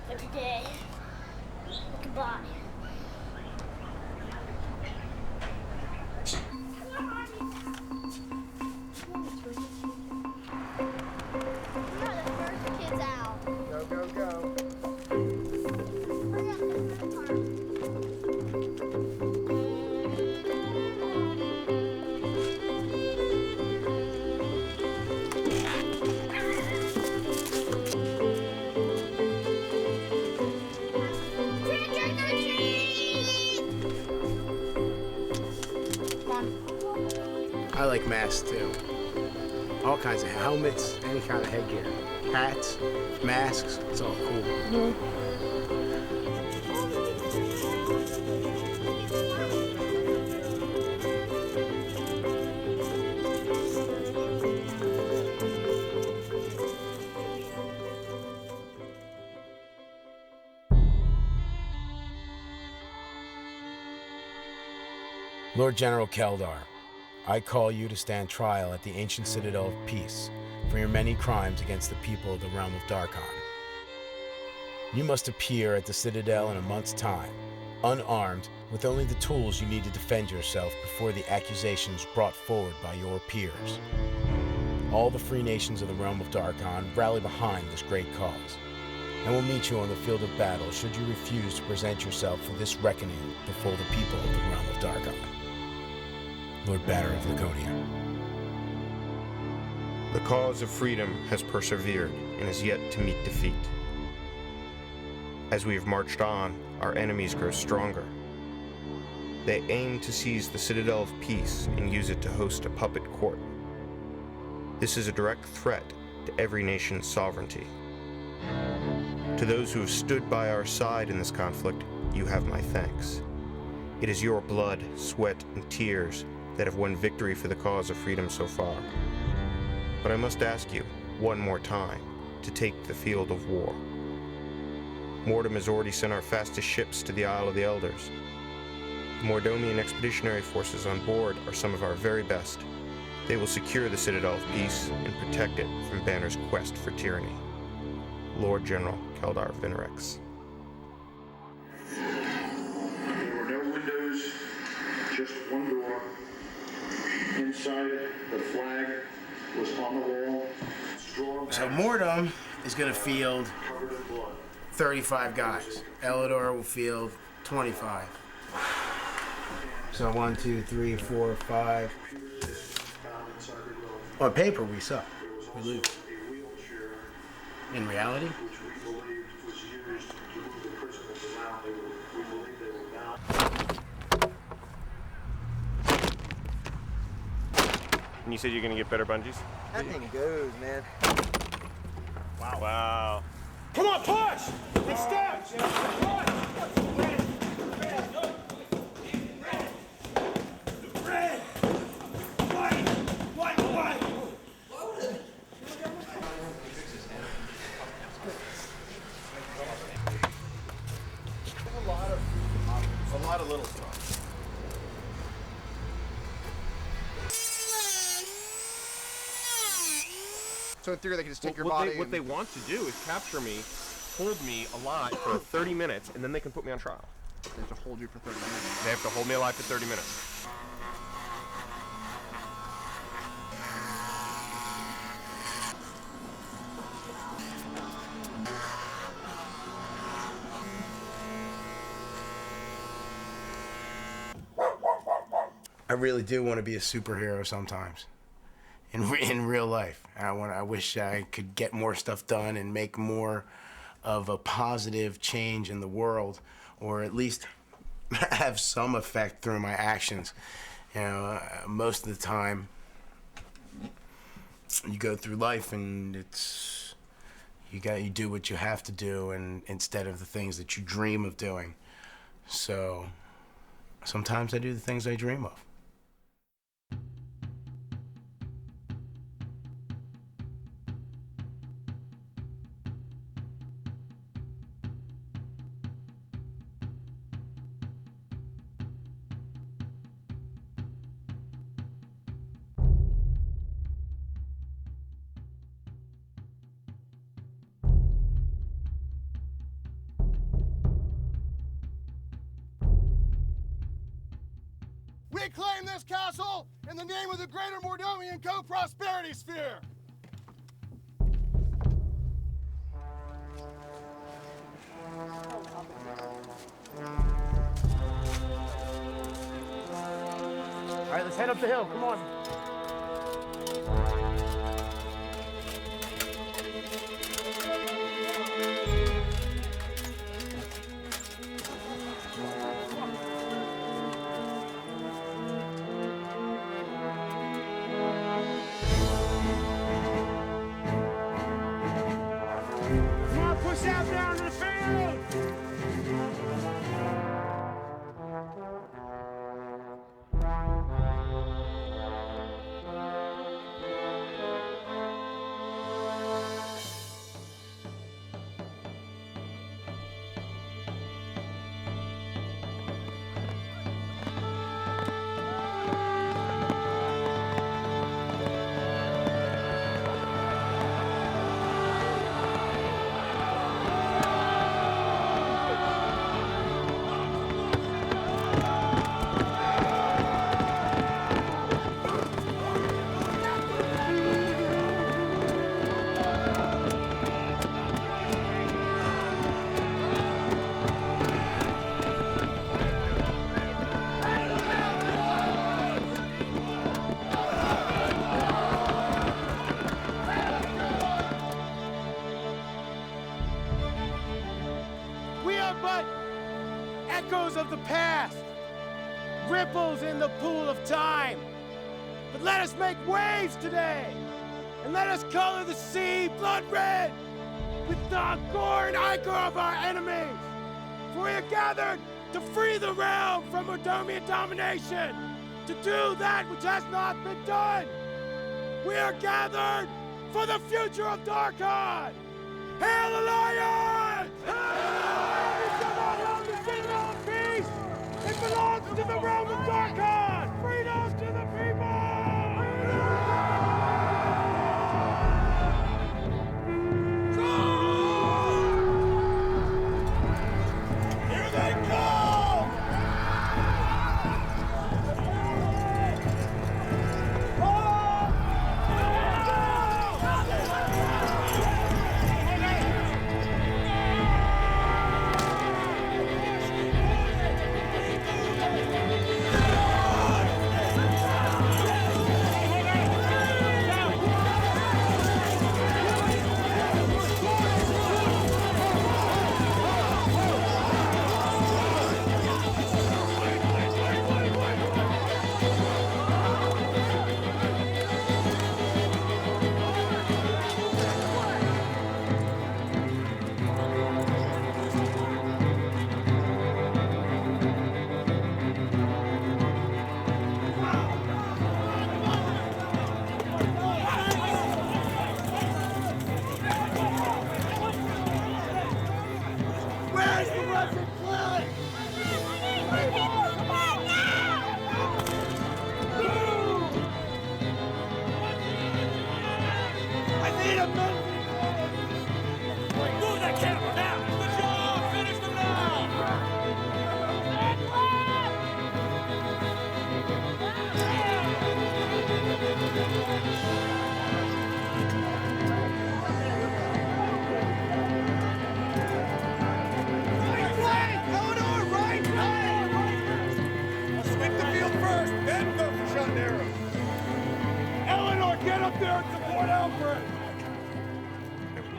for today. Goodbye. Go, go, go. I like masks too. All kinds of helmets, any kind of headgear. Hats, masks, it's all cool. Lord General Keldar, I call you to stand trial at the ancient Citadel of Peace for your many crimes against the people of the realm of Darkon. You must appear at the Citadel in a month's time, unarmed, with only the tools you need to defend yourself before the accusations brought forward by your peers. All the free nations of the realm of Darkon rally behind this great cause, and will meet you on the field of battle should you refuse to present yourself for this reckoning before the people of the realm of Darkon. Lord Bannor of Laconia. The cause of freedom has persevered and is yet to meet defeat. As we have marched on, our enemies grow stronger. They aim to seize the Citadel of Peace and use it to host a puppet court. This is a direct threat to every nation's sovereignty. To those who have stood by our side in this conflict, you have my thanks. It is your blood, sweat, and tears that have won victory for the cause of freedom so far. But I must ask you, one more time, to take the field of war. Mortem has already sent our fastest ships to the Isle of the Elders. The Mordomian expeditionary forces on board are some of our very best. They will secure the Citadel of Peace and protect it from Bannor's quest for tyranny. Lord General Keldar Vinerex. There were no windows, just one door. Inside, the flag was on the wall. So Mortem is going to field 35 guys. Elidor will field 25. So 1, 2, 3, 4, 5. On paper, we suck. We lose. In reality? And you said you're gonna get better bungees? That thing goes, man. Wow. Wow. Come on, push! Big steps! Push! Red! White! White! White! A lot of little stuff. So in theory, they can just take your what body. What they want to do is capture me, hold me alive for 30 minutes, and then they can put me on trial. They have to hold you for 30 minutes. They have to hold me alive for 30 minutes. I really do want to be a superhero sometimes. In real life, I wish I could get more stuff done and make more of a positive change in the world, or at least have some effect through my actions. You know, most of the time, you go through life and you do what you have to do, and instead of the things that you dream of doing. So sometimes I do the things I dream of. We claim this castle in the name of the Greater Mordomian Co-Prosperity Sphere. All right, let's head up the hill. Come on. Push out down to the field! Echoes of the past, ripples in the pool of time. But let us make waves today, and let us color the sea blood red with the gore and ichor of our enemies. For we are gathered to free the realm from Mordomian domination, to do that which has not been done. We are gathered for the future of Darkon. Hail the Lions! It belongs to the realm of Darkon! Freedom to the people! Here they come!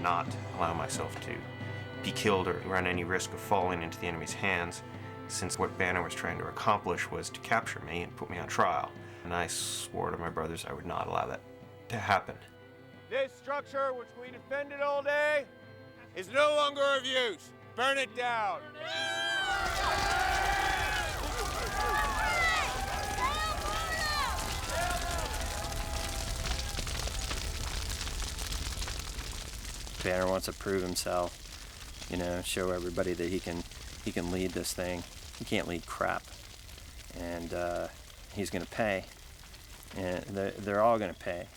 not allow myself to be killed or run any risk of falling into the enemy's hands, since what Bannor was trying to accomplish was to capture me and put me on trial. And I swore to my brothers I would not allow that to happen. This structure, which we defended all day, is no longer of use. Burn it down. Bannor wants to prove himself, you know, show everybody that he can lead this thing. He can't lead crap, and he's gonna pay, and they're all gonna pay.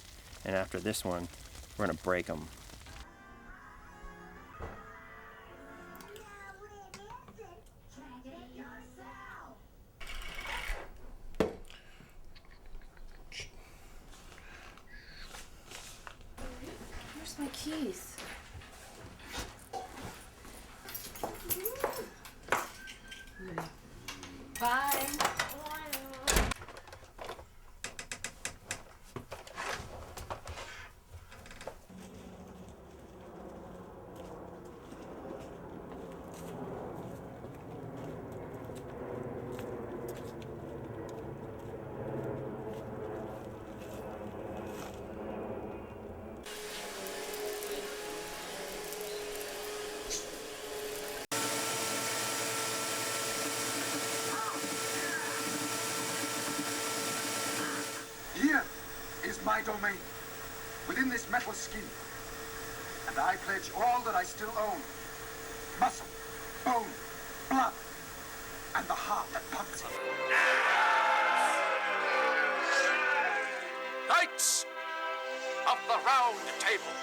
And after this one, we're gonna break them. Where's my keys? Bye. Here is my domain, within this metal skin. And I pledge all that I still own. Muscle, bone, blood, and the heart that pumps it. Knights of the Round Table.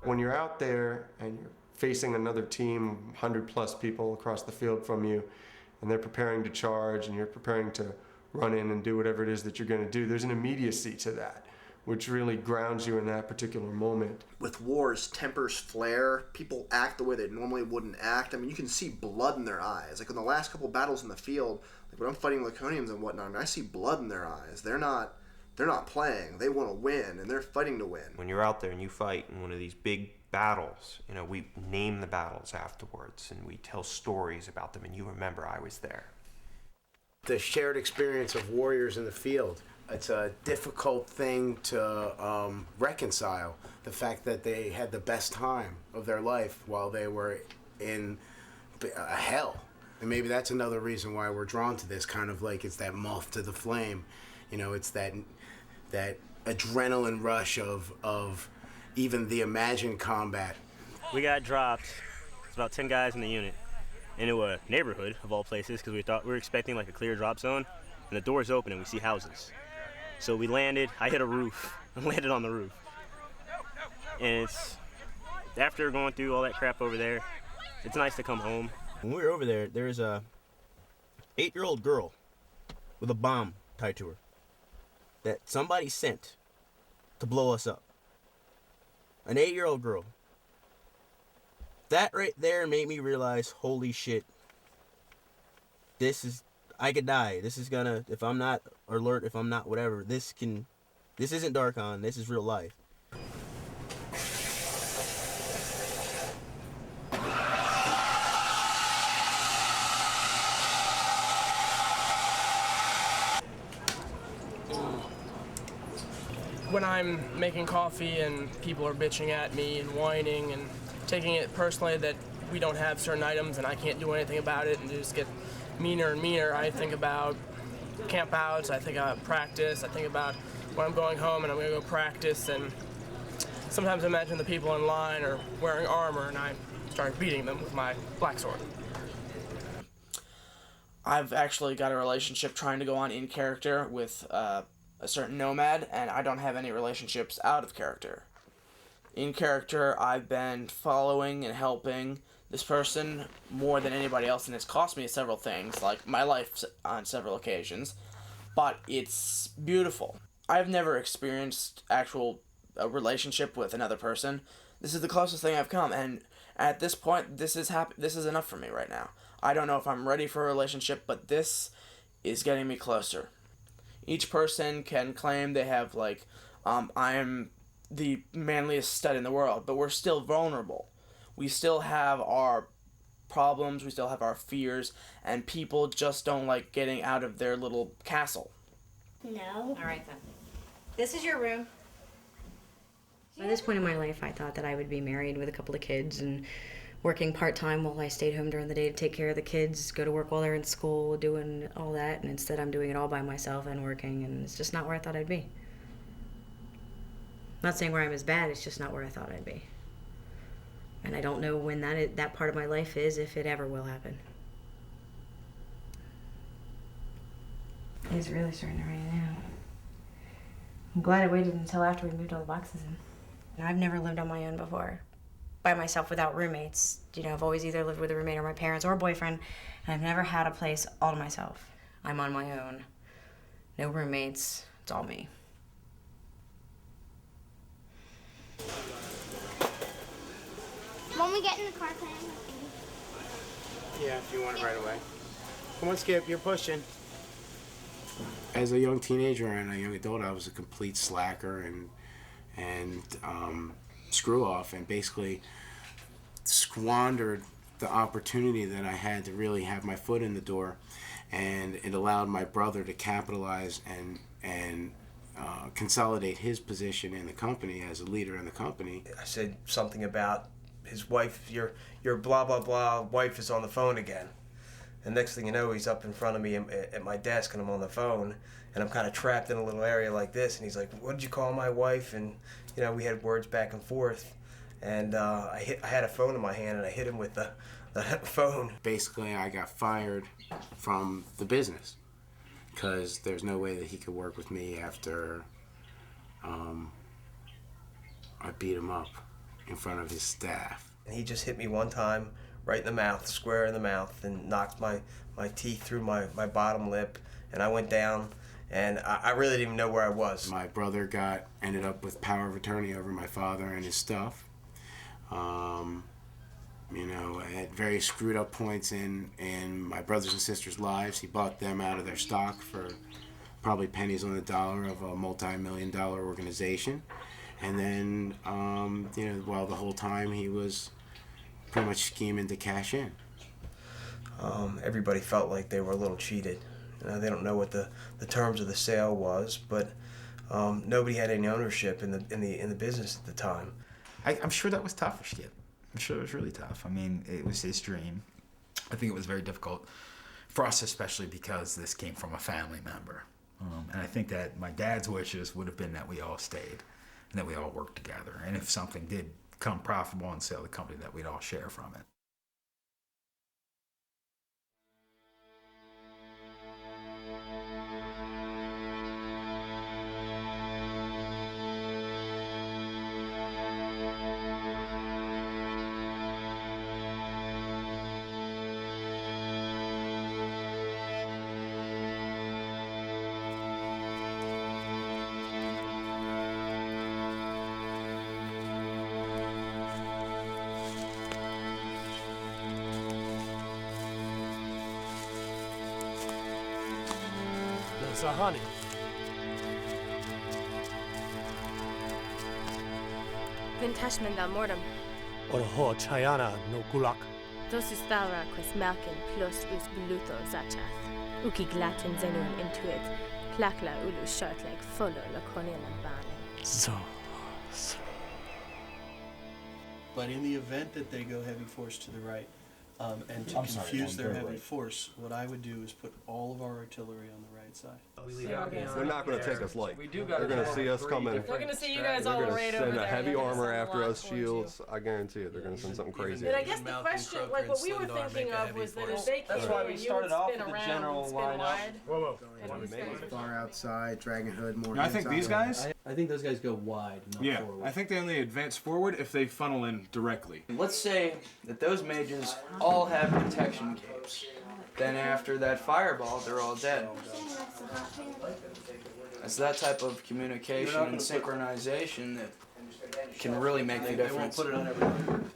When you're out there and you're facing another team, 100+ people across the field from you, and they're preparing to charge and you're preparing to run in and do whatever it is that you're going to do, there's an immediacy to that, which really grounds you in that particular moment. With wars, tempers flare. People act the way they normally wouldn't act. I mean, you can see blood in their eyes. Like in the last couple battles in the field, like when I'm fighting Laconians and whatnot, I mean, I see blood in their eyes. They're not playing. They want to win, and they're fighting to win. When you're out there and you fight in one of these big battles, you know, we name the battles afterwards and we tell stories about them, and you remember I was there. The shared experience of warriors in the field, it's a difficult thing to reconcile. The fact that they had the best time of their life while they were in a hell. And maybe that's another reason why we're drawn to this, kind of like it's that moth to the flame. You know, it's that adrenaline rush of even the imagined combat. We got dropped. It's about 10 guys in the unit into a neighborhood of all places, because we were expecting like a clear drop zone, and the door's open and we see houses. So we landed. I hit a roof and landed on the roof. And it's after going through all that crap over there, it's nice to come home. When we were over there, there was a 8-year-old girl with a bomb tied to her that somebody sent to blow us up. An 8-year-old girl. That right there made me realize, holy shit, I could die. This is gonna, if I'm not alert, if I'm not whatever, this isn't Darkon, this is real life. When I'm making coffee and people are bitching at me and whining and taking it personally that we don't have certain items and I can't do anything about it and just get meaner and meaner, I think about campouts, I think about practice, I think about when I'm going home and I'm going to go practice, and sometimes I imagine the people in line are wearing armor and I start beating them with my black sword. I've actually got a relationship trying to go on in character with a certain nomad, and I don't have any relationships out of character. In character, I've been following and helping this person more than anybody else, and it's cost me several things, like my life on several occasions, but it's beautiful. I've never experienced actual relationship with another person. This is the closest thing I've come, and at this point, this is enough for me right now. I don't know if I'm ready for a relationship, but this is getting me closer. Each person can claim they have, like, I am the manliest stud in the world, but we're still vulnerable. We still have our problems, we still have our fears, and people just don't like getting out of their little castle. No. All right, then. This is your room. At this point in my life, I thought that I would be married with a couple of kids and working part-time while I stayed home during the day to take care of the kids, go to work while they're in school, doing all that, and instead I'm doing it all by myself and working, and it's just not where I thought I'd be. I'm not saying where I'm as bad, it's just not where I thought I'd be. And I don't know when that part of my life is, if it ever will happen. It's really starting to rain now. I'm glad I waited until after we moved all the boxes in. I've never lived on my own before. By myself without roommates. You know, I've always either lived with a roommate or my parents or a boyfriend, and I've never had a place all to myself. I'm on my own. No roommates. It's all me. Won't we get in the car, Ken? Yeah, if you want it right away. Come on, Skip, you're pushing. As a young teenager and a young adult, I was a complete slacker and screw off, and basically squandered the opportunity that I had to really have my foot in the door, and it allowed my brother to capitalize and consolidate his position in the company as a leader in the company. I said something about his wife, your blah blah blah wife is on the phone again. And next thing you know, he's up in front of me at my desk, and I'm on the phone, and I'm kind of trapped in a little area like this, and he's like, "What did you call my wife?" And you know, we had words back and forth, and I had a phone in my hand, and I hit him with the phone. Basically, I got fired from the business because there's no way that he could work with me after I beat him up in front of his staff. And he just hit me one time, right in the mouth, square in the mouth, and knocked my teeth through my bottom lip, and I went down, and I really didn't even know where I was. My brother ended up with power of attorney over my father and his stuff. You know, at very screwed up points in my brothers and sisters' lives, he bought them out of their stock for probably pennies on the dollar of a multi-million-dollar organization. And then, you know, while the whole time he was pretty much scheming to cash in. Everybody felt like they were a little cheated. You know, they don't know what the terms of the sale was, but nobody had any ownership in the business at the time. I'm sure that was tough for Skip. I'm sure it was really tough. I mean, it was his dream. I think it was very difficult for us, especially because this came from a family member. And I think that my dad's wishes would have been that we all stayed and that we all worked together. And if something did become profitable and sell the company, that we'd all share from it. There's a honey. Vintashman da mordam. Orho chayana no gulak. Dosis thavra quis Malkin plus us bluto zachath. Uki glatin zenun intuit. Plakla ulu short like follow la cornela bane. So. But in the event that they go heavy force to the right, and to confuse their heavy force, what I would do is put all of our artillery on the right side. They're not going to take us light. They're going to see us coming. They're going to see you guys all arrayed over there. They're going to send a heavy armor after us, shields. I guarantee it. They're going to send something crazy. And I guess the question, like what we were thinking of, was that if they came That's why we in, you started would off spin with the around general and spin lineup. wide. Whoa. Far outside, Dragon Hood more. I think these guys. I think those guys go wide, not forward. I think they only advance forward if they funnel in directly. Let's say that those mages all have protection capes. Then after that fireball, they're all dead. It's that type of communication and synchronization that can really make the difference. They won't put it on everything.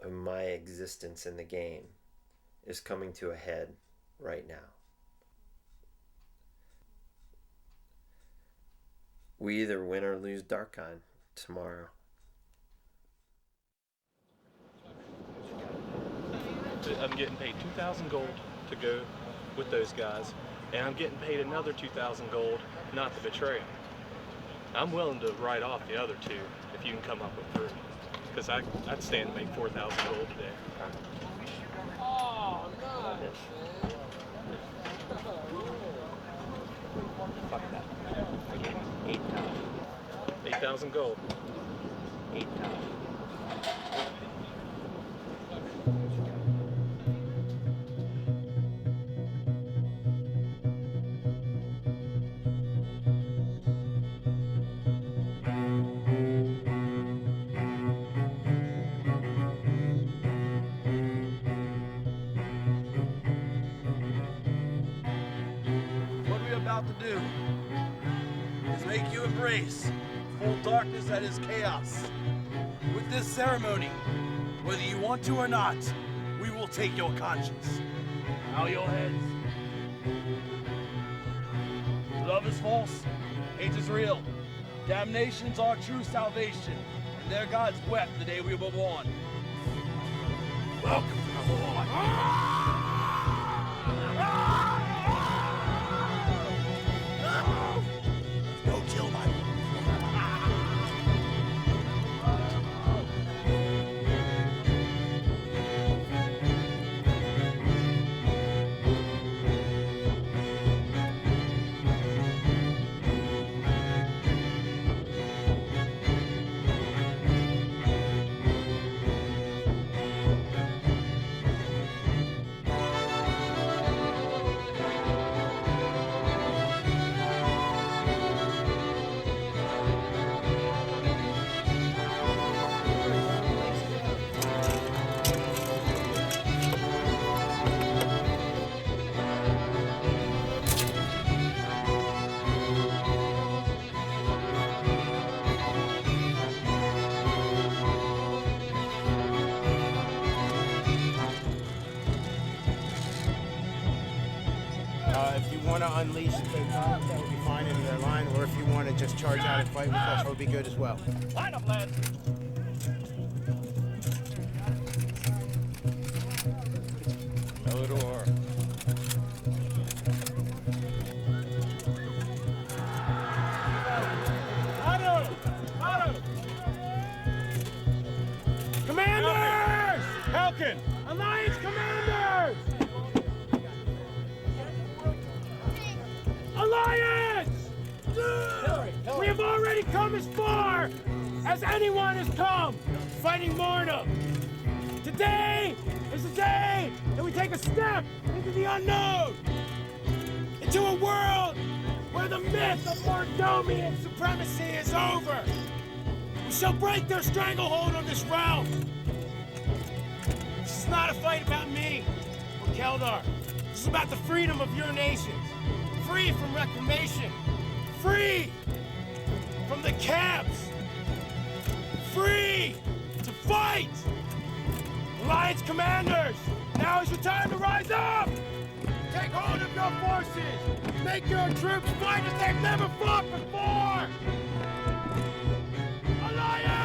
My existence in the game is coming to a head right now. We either win or lose Darkon tomorrow. I'm getting paid 2,000 gold to go with those guys, and I'm getting paid another 2,000 gold not to betray them. I'm willing to write off the other two if you can come up with 3, because I'd stand to make 4,000 gold today. Oh, no. Fuck that. I gave 8,000. 8,000 gold. 8,000. What we're about to do is make you embrace full darkness that is chaos. With this ceremony, whether you want to or not, we will take your conscience. Bow your heads. Love is false, hate is real. Damnation's our true salvation, and their gods wept the day we were born. Welcome to the Horde. Go kill my... If you want to unleash the Dark, that would be fine into their line, or if you want to just charge out and fight with us, that would be good as well. Line up, lads! Keldar. Otto! Otto! Commanders! Malkin! Alliance commanders! Alliance! We have already come as far as anyone has come, fighting Marna. Today is the day that we take a step into the unknown, into a world where the myth of Mordonian supremacy is over. We shall break their stranglehold on this realm. This is not a fight about me or Keldar. This is about the freedom of your nations. Free from reclamation. Free from the camps. Free to fight. Alliance commanders, now is your time to rise up. Take hold of your forces. Make your troops fight as they've never fought before. Alliance!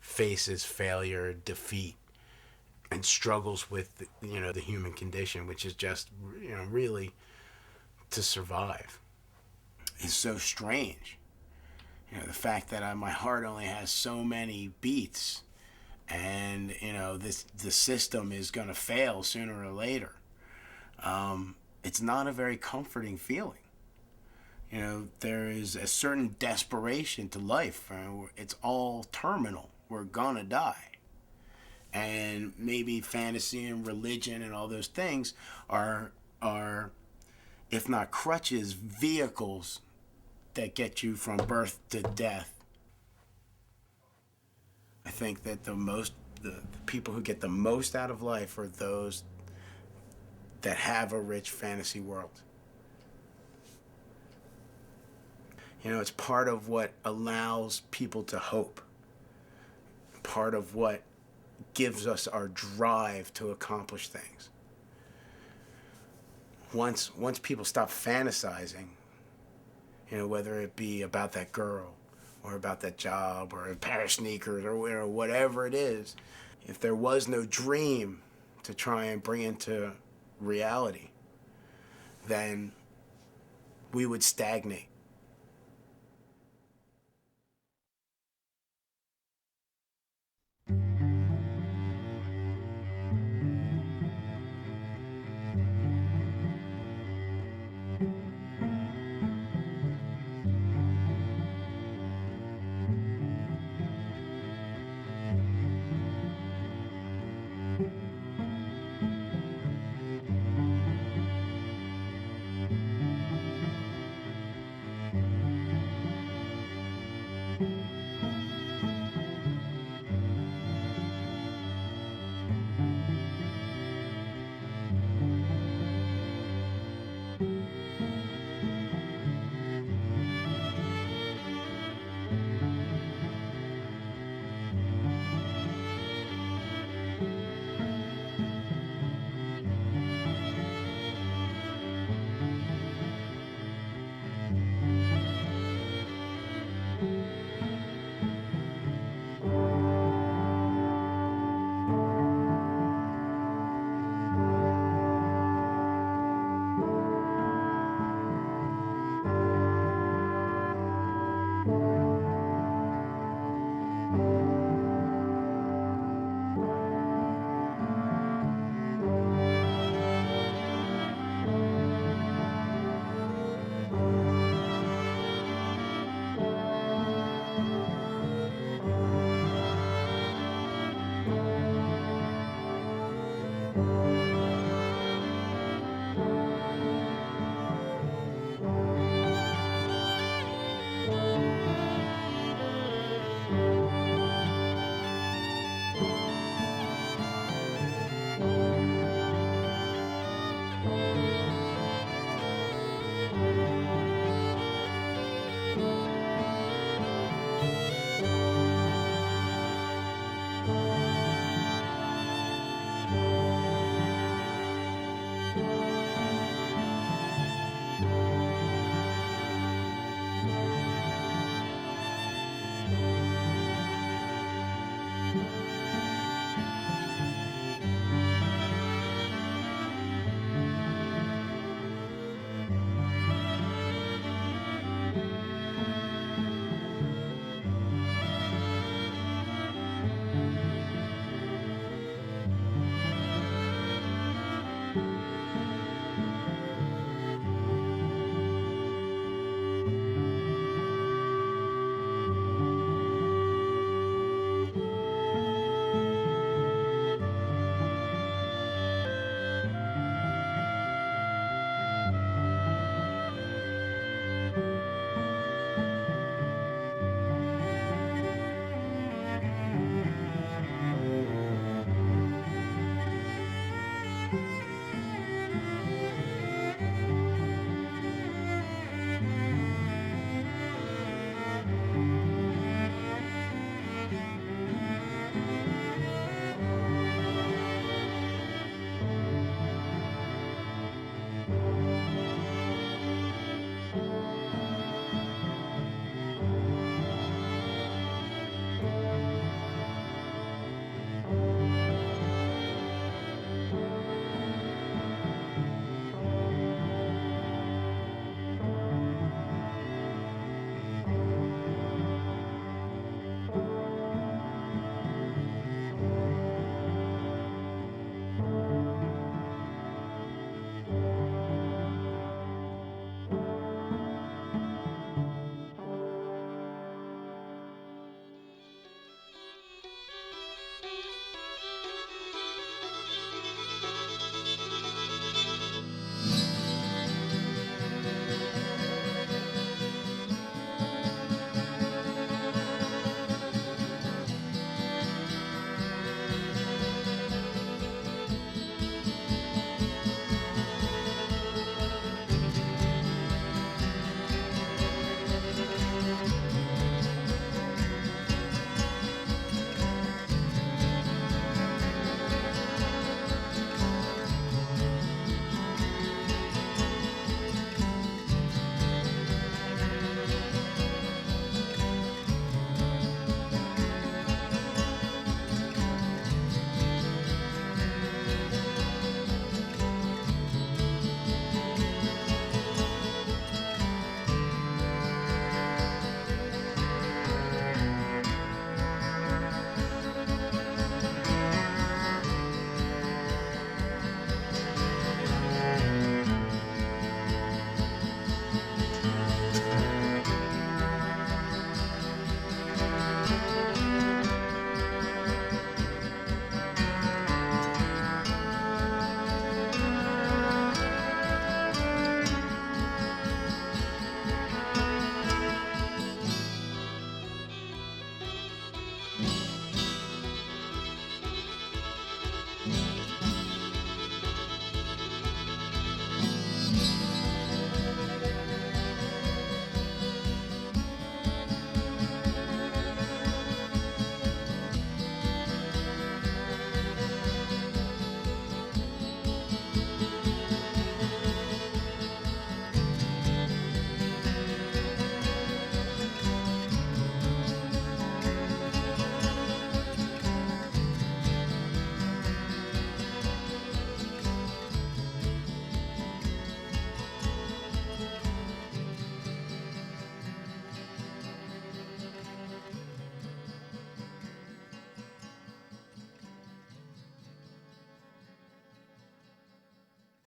faces failure, defeat, and struggles with, the human condition, which is just, really to survive. It's so strange. The fact that my heart only has so many beats, and, the system is going to fail sooner or later. It's not a very comforting feeling. There is a certain desperation to life. It's all terminal. We're gonna die. And maybe fantasy and religion and all those things are, if not crutches, vehicles that get you from birth to death. I think that the people who get the most out of life are those that have a rich fantasy world. It's part of what allows people to hope. Part of what gives us our drive to accomplish things. Once people stop fantasizing, whether it be about that girl or about that job or a pair of sneakers or whatever it is, if there was no dream to try and bring into reality, then we would stagnate.